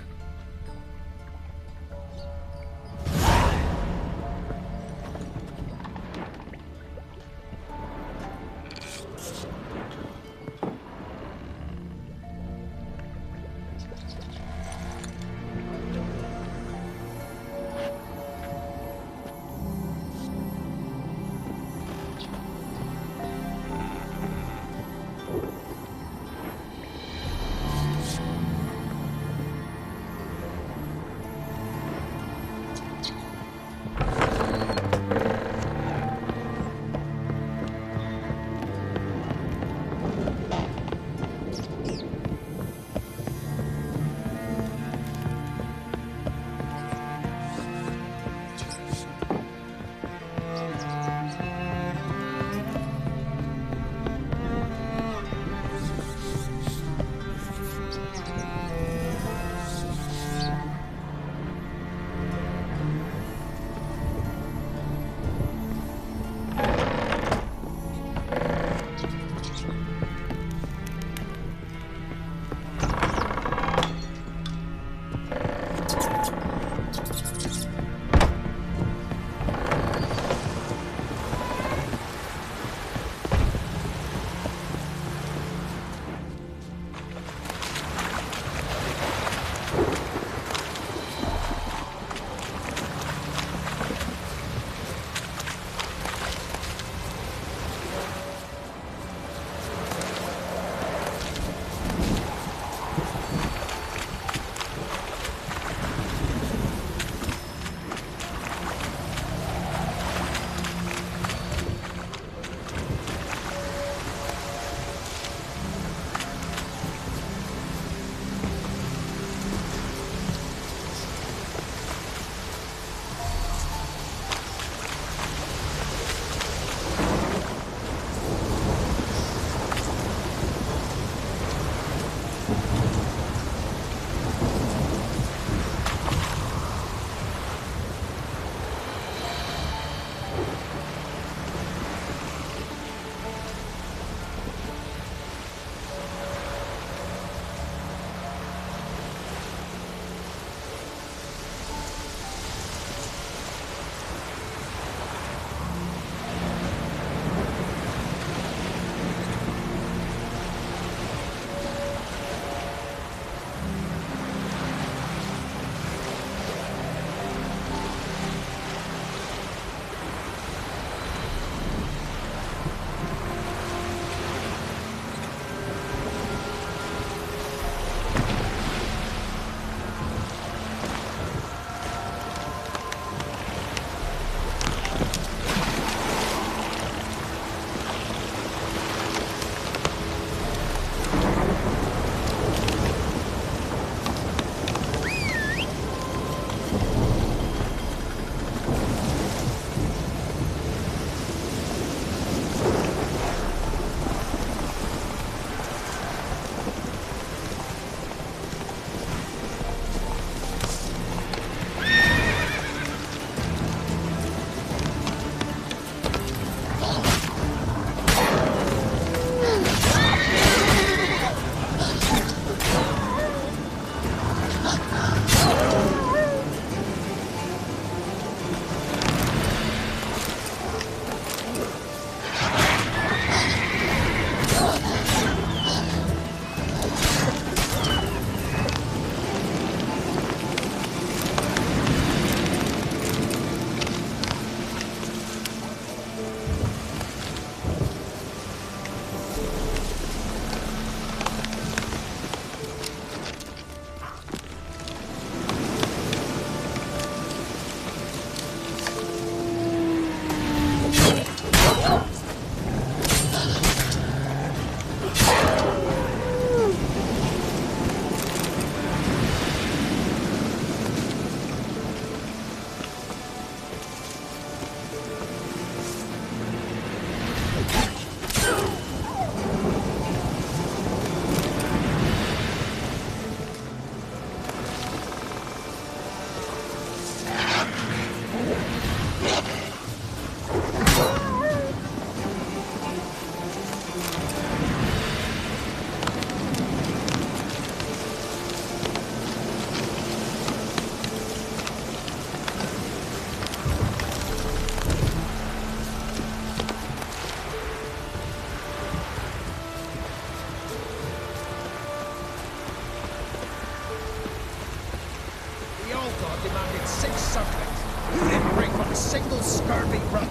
god demanded 6 sucklings. You didn't bring but a single scurvy run.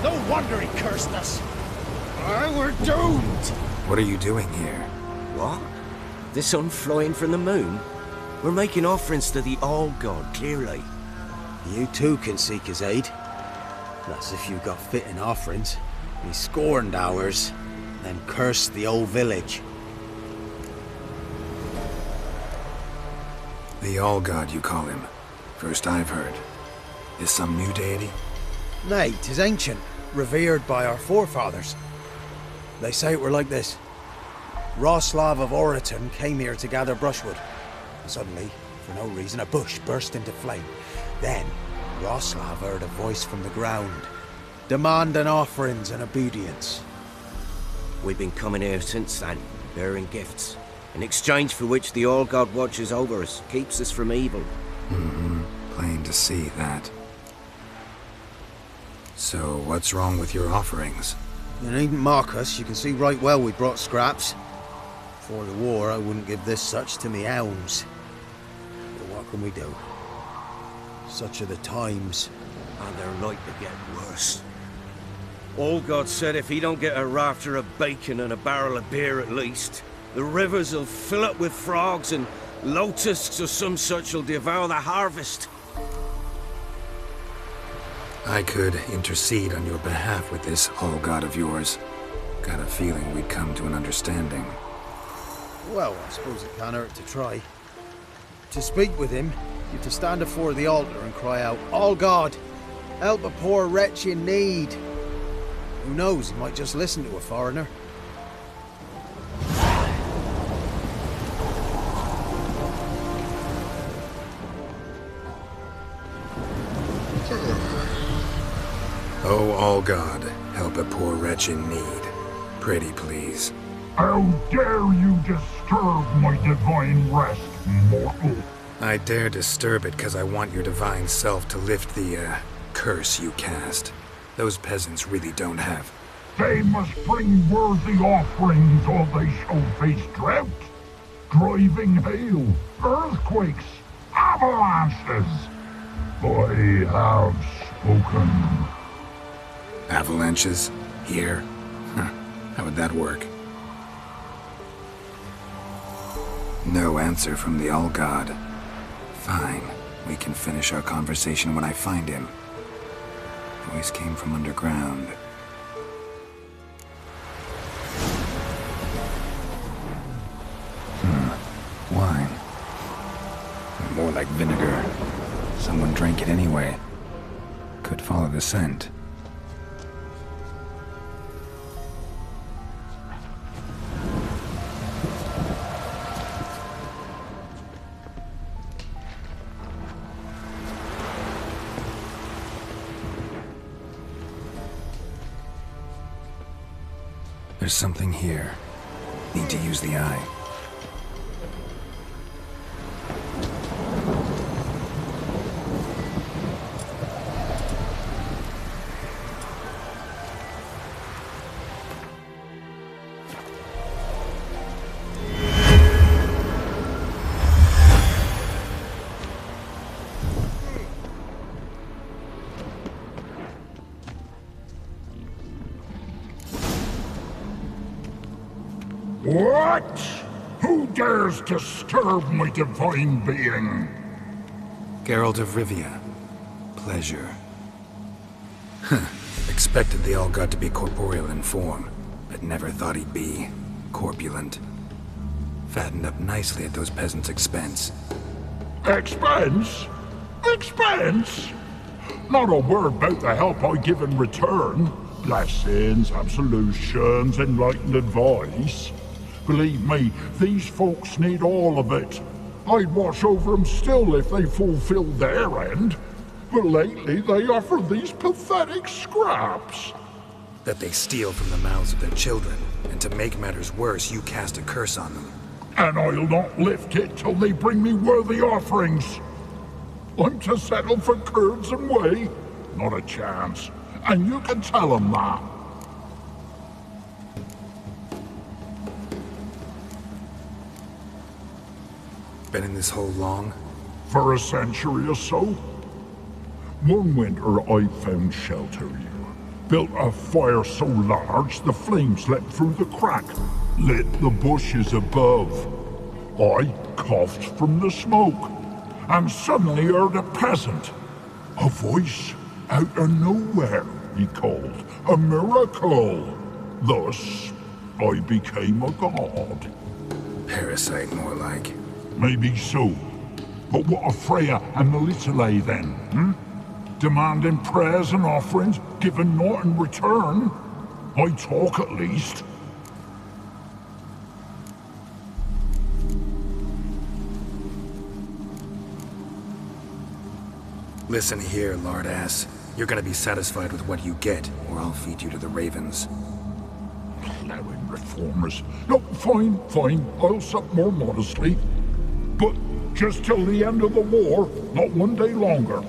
No wonder he cursed us. We're doomed. What are you doing here? What? The sun flying from the moon? We're making offerings to the All-God, clearly. You too can seek his aid. That's if you got fitting offerings. He scorned ours, then cursed the old village. The All-God, you call him. First I've heard. Is some new deity? Nay, 'tis ancient, revered by our forefathers. They say it were like this. Roslav of Oriton came here to gather brushwood. Suddenly, for no reason, a bush burst into flame. Then, Roslav heard a voice from the ground, demanding offerings and obedience. We've been coming here since then, bearing gifts, in exchange for which the All-God watches over us, keeps us from evil. Mm-hmm. Plain to see that. So, what's wrong with your offerings? You needn't mock us, you can see right well we brought scraps. Before the war, I wouldn't give this such to me elms. But what can we do? Such are the times. And they're like to get worse. All-God said if he don't get a rafter of bacon and a barrel of beer at least, the rivers will fill up with frogs and locusts or some such will devour the harvest. I could intercede on your behalf with this All-God of yours. Got a feeling we'd come to an understanding. Well, I suppose it can't hurt to try. To speak with him, you've to stand before the altar and cry out, All-God, help a poor wretch in need. Who knows, he might just listen to a foreigner. Oh, All-God, help a poor wretch in need. Pretty please. How dare you disturb my divine rest, mortal? I dare disturb it because I want your divine self to lift the, curse you cast. Those peasants really don't have. They must bring worthy offerings or they shall face drought, driving hail, earthquakes, avalanches. I have spoken. Avalanches? Here? Huh. How would that work? No answer from the All-God. Fine. We can finish our conversation when I find him. Voice came from underground. Wine. More like vinegar. Someone drank it anyway. Could follow the scent. There's something here. Need to use the eye. What? Who dares disturb my divine being? Geralt of Rivia. Pleasure. Expected the All-God to be corporeal in form, but never thought he'd be corpulent. Fattened up nicely at those peasants' expense. Expense? Expense? Not a word about the help I give in return. Blessings, absolutions, enlightened advice. Believe me, these folks need all of it. I'd watch over them still if they fulfilled their end. But lately they offer these pathetic scraps. That they steal from the mouths of their children, and to make matters worse, you cast a curse on them. And I'll not lift it till they bring me worthy offerings. I'm to settle for curds and whey? Not a chance. And you can tell them that. Been in this hole long? for a century or so. One winter I found shelter here. Built a fire so large the flames leapt through the crack, lit the bushes above. I coughed from the smoke, and suddenly heard a peasant. A voice out of nowhere, he called. A miracle! Thus, I became a god. Parasite, more like. Maybe so. But what of Freya and Melitele then, hmm? Demanding prayers and offerings, giving naught in return? I talk at least. Listen here, Lardass. You're gonna be satisfied with what you get, or I'll feed you to the ravens. Plowing reformers. No, fine, fine. I'll sup more modestly. But just till the end of the war, not one day longer.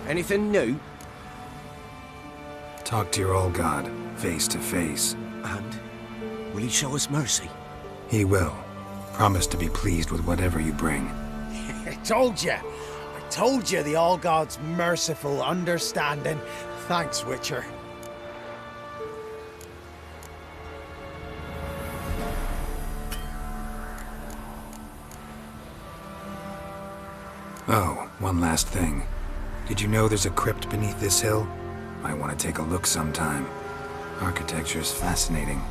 Anything new? Talk to your old god, face to face. And? Will he show us mercy? He will. Promise to be pleased with whatever you bring. I told you! I told you the All-God's merciful, understanding. Thanks, Witcher. Oh, one last thing. Did you know there's a crypt beneath this hill? Might want to take a look sometime. Architecture's fascinating.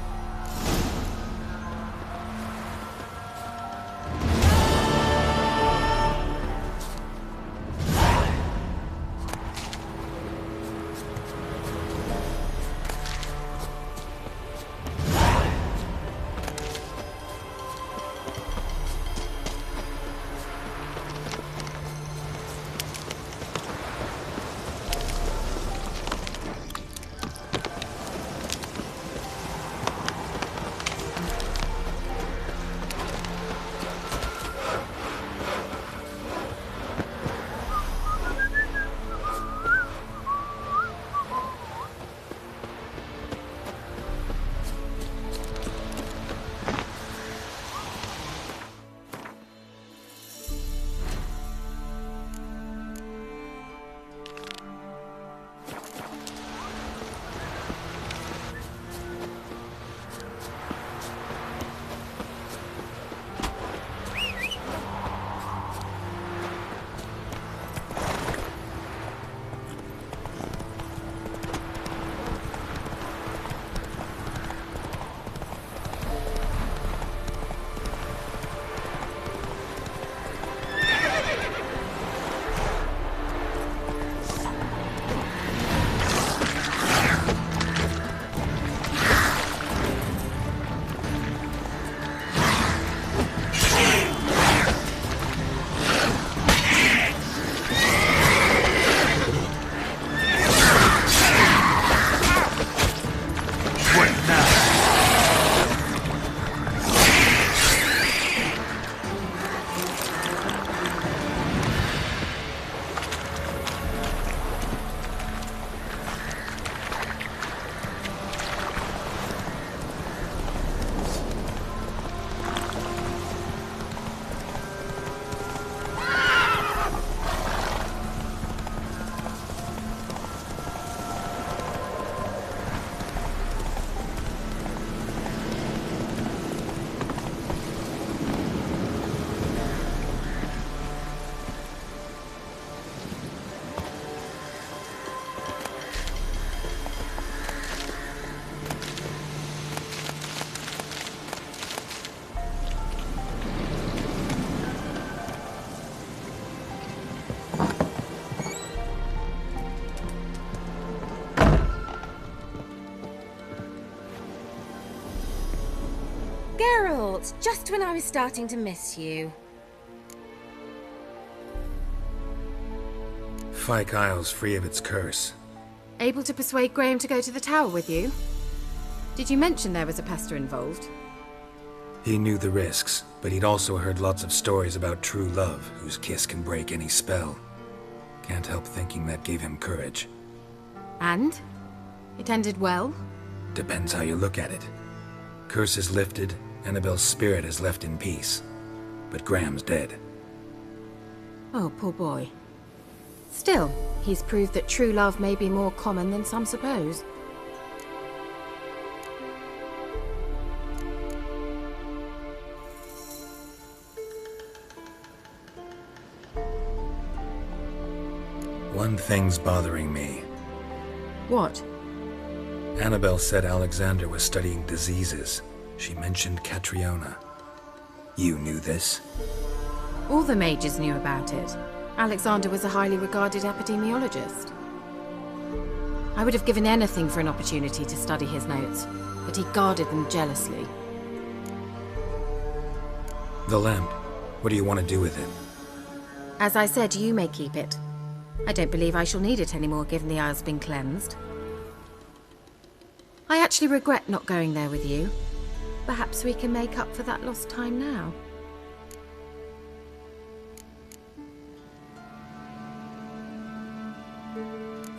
just when I was starting to miss you. Fyke Isle's free of its curse. Able to persuade Graham to go to the tower with you? Did you mention there was a pester involved? He knew the risks, but he'd also heard lots of stories about true love, whose kiss can break any spell. Can't help thinking that gave him courage. And? It ended well? Depends how you look at it. Curse is lifted, Annabelle's spirit is left in peace. But Graham's dead. Oh, poor boy. Still, he's proved that true love may be more common than some suppose. One thing's bothering me. What? Annabelle said Alexander was studying diseases. She mentioned Catriona. You knew this? All the mages knew about it. Alexander was a highly regarded epidemiologist. I would have given anything for an opportunity to study his notes, but he guarded them jealously. The lamp. What do you want to do with it? As I said, you may keep it. I don't believe I shall need it anymore, given the Isle's been cleansed. I actually regret not going there with you. Perhaps we can make up for that lost time now.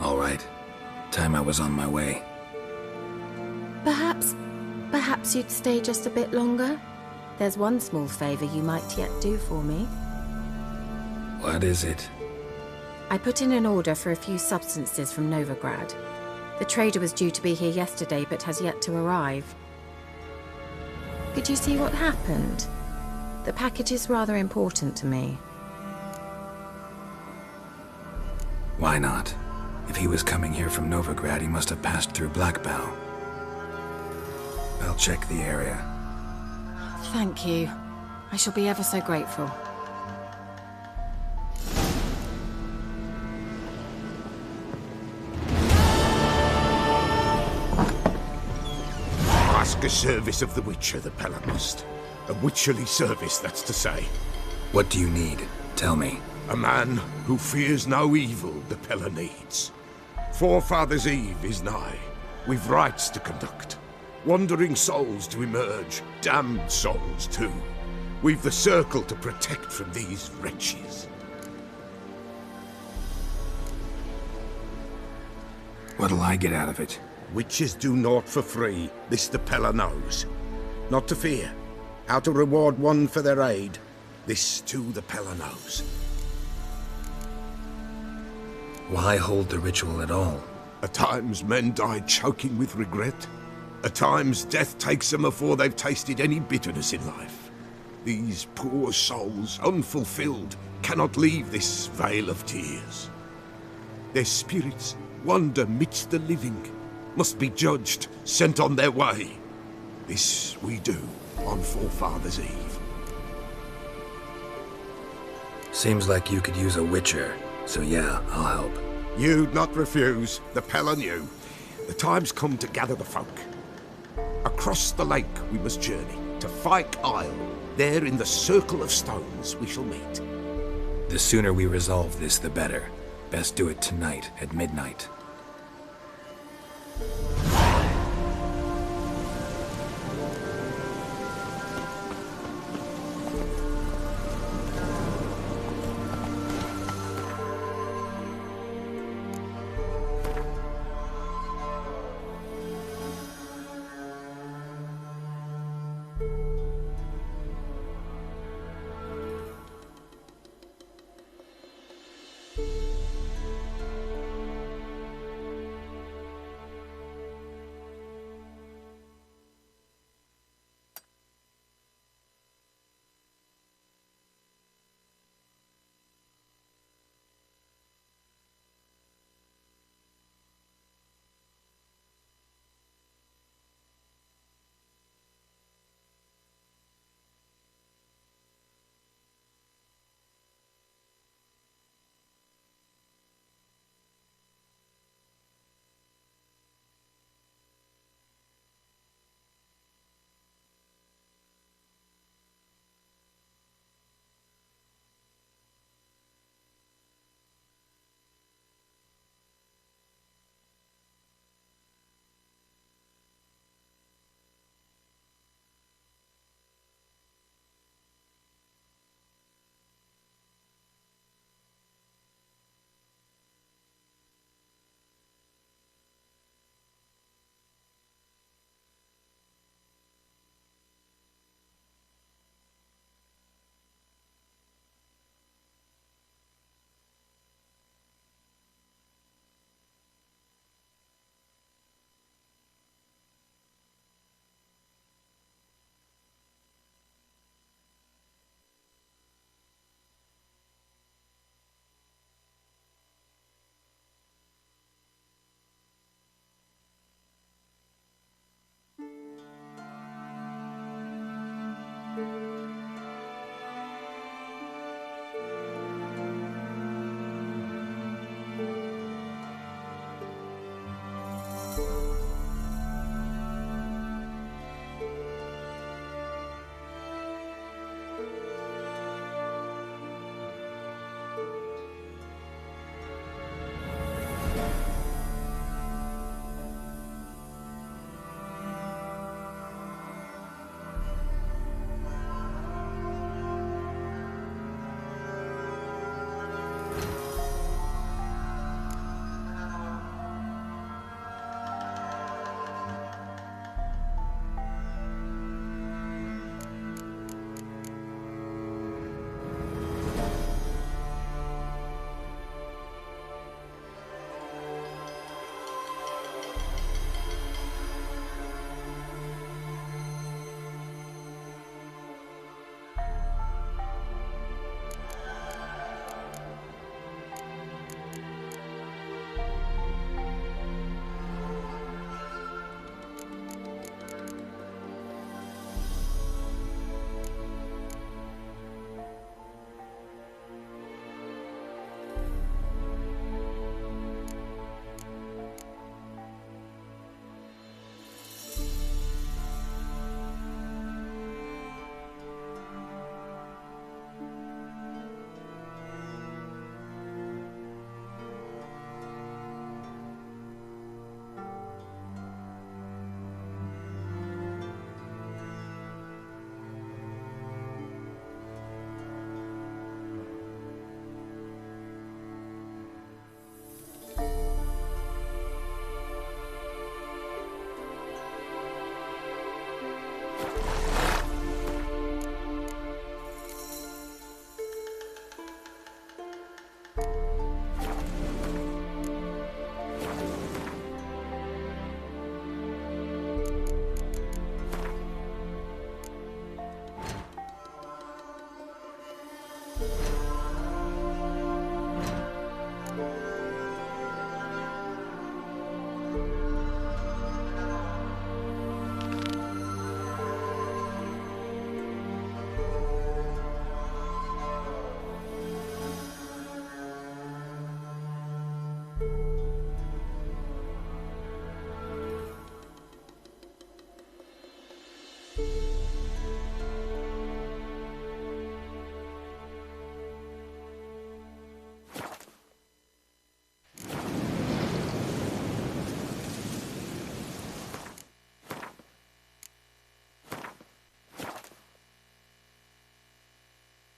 All right. Time I was on my way. Perhaps you'd stay just a bit longer? There's one small favor you might yet do for me. What is it? I put in an order for a few substances from Novigrad. The trader was due to be here yesterday, but has yet to arrive. Could you see what happened? The package is rather important to me. Why not? If he was coming here from Novigrad, he must have passed through Blackbough. I'll check the area. Thank you. I shall be ever so grateful. Ask a service of the Witcher, the Pella must. A witcherly service, that's to say. What do you need? Tell me. A man who fears no evil the Pella needs. Forefathers' Eve is nigh. We've rites to conduct. Wandering souls to emerge. Damned souls, too. We've the circle to protect from these wretches. What'll I get out of it? Witches do naught for free, this the Pella knows. Not to fear. How to reward one for their aid, this too the Pella knows. Why hold the ritual at all? At times men die choking with regret. At times death takes them before they've tasted any bitterness in life. These poor souls, unfulfilled, cannot leave this vale of tears. Their spirits wander midst the living, must be judged, sent on their way. This we do on Forefathers' Eve. Seems like you could use a witcher, so yeah, I'll help. You'd not refuse, the Pella knew. The time's come to gather the folk. Across the lake we must journey, to Fyke Isle. There in the circle of stones we shall meet. The sooner we resolve this, the better. Best do it tonight, at midnight.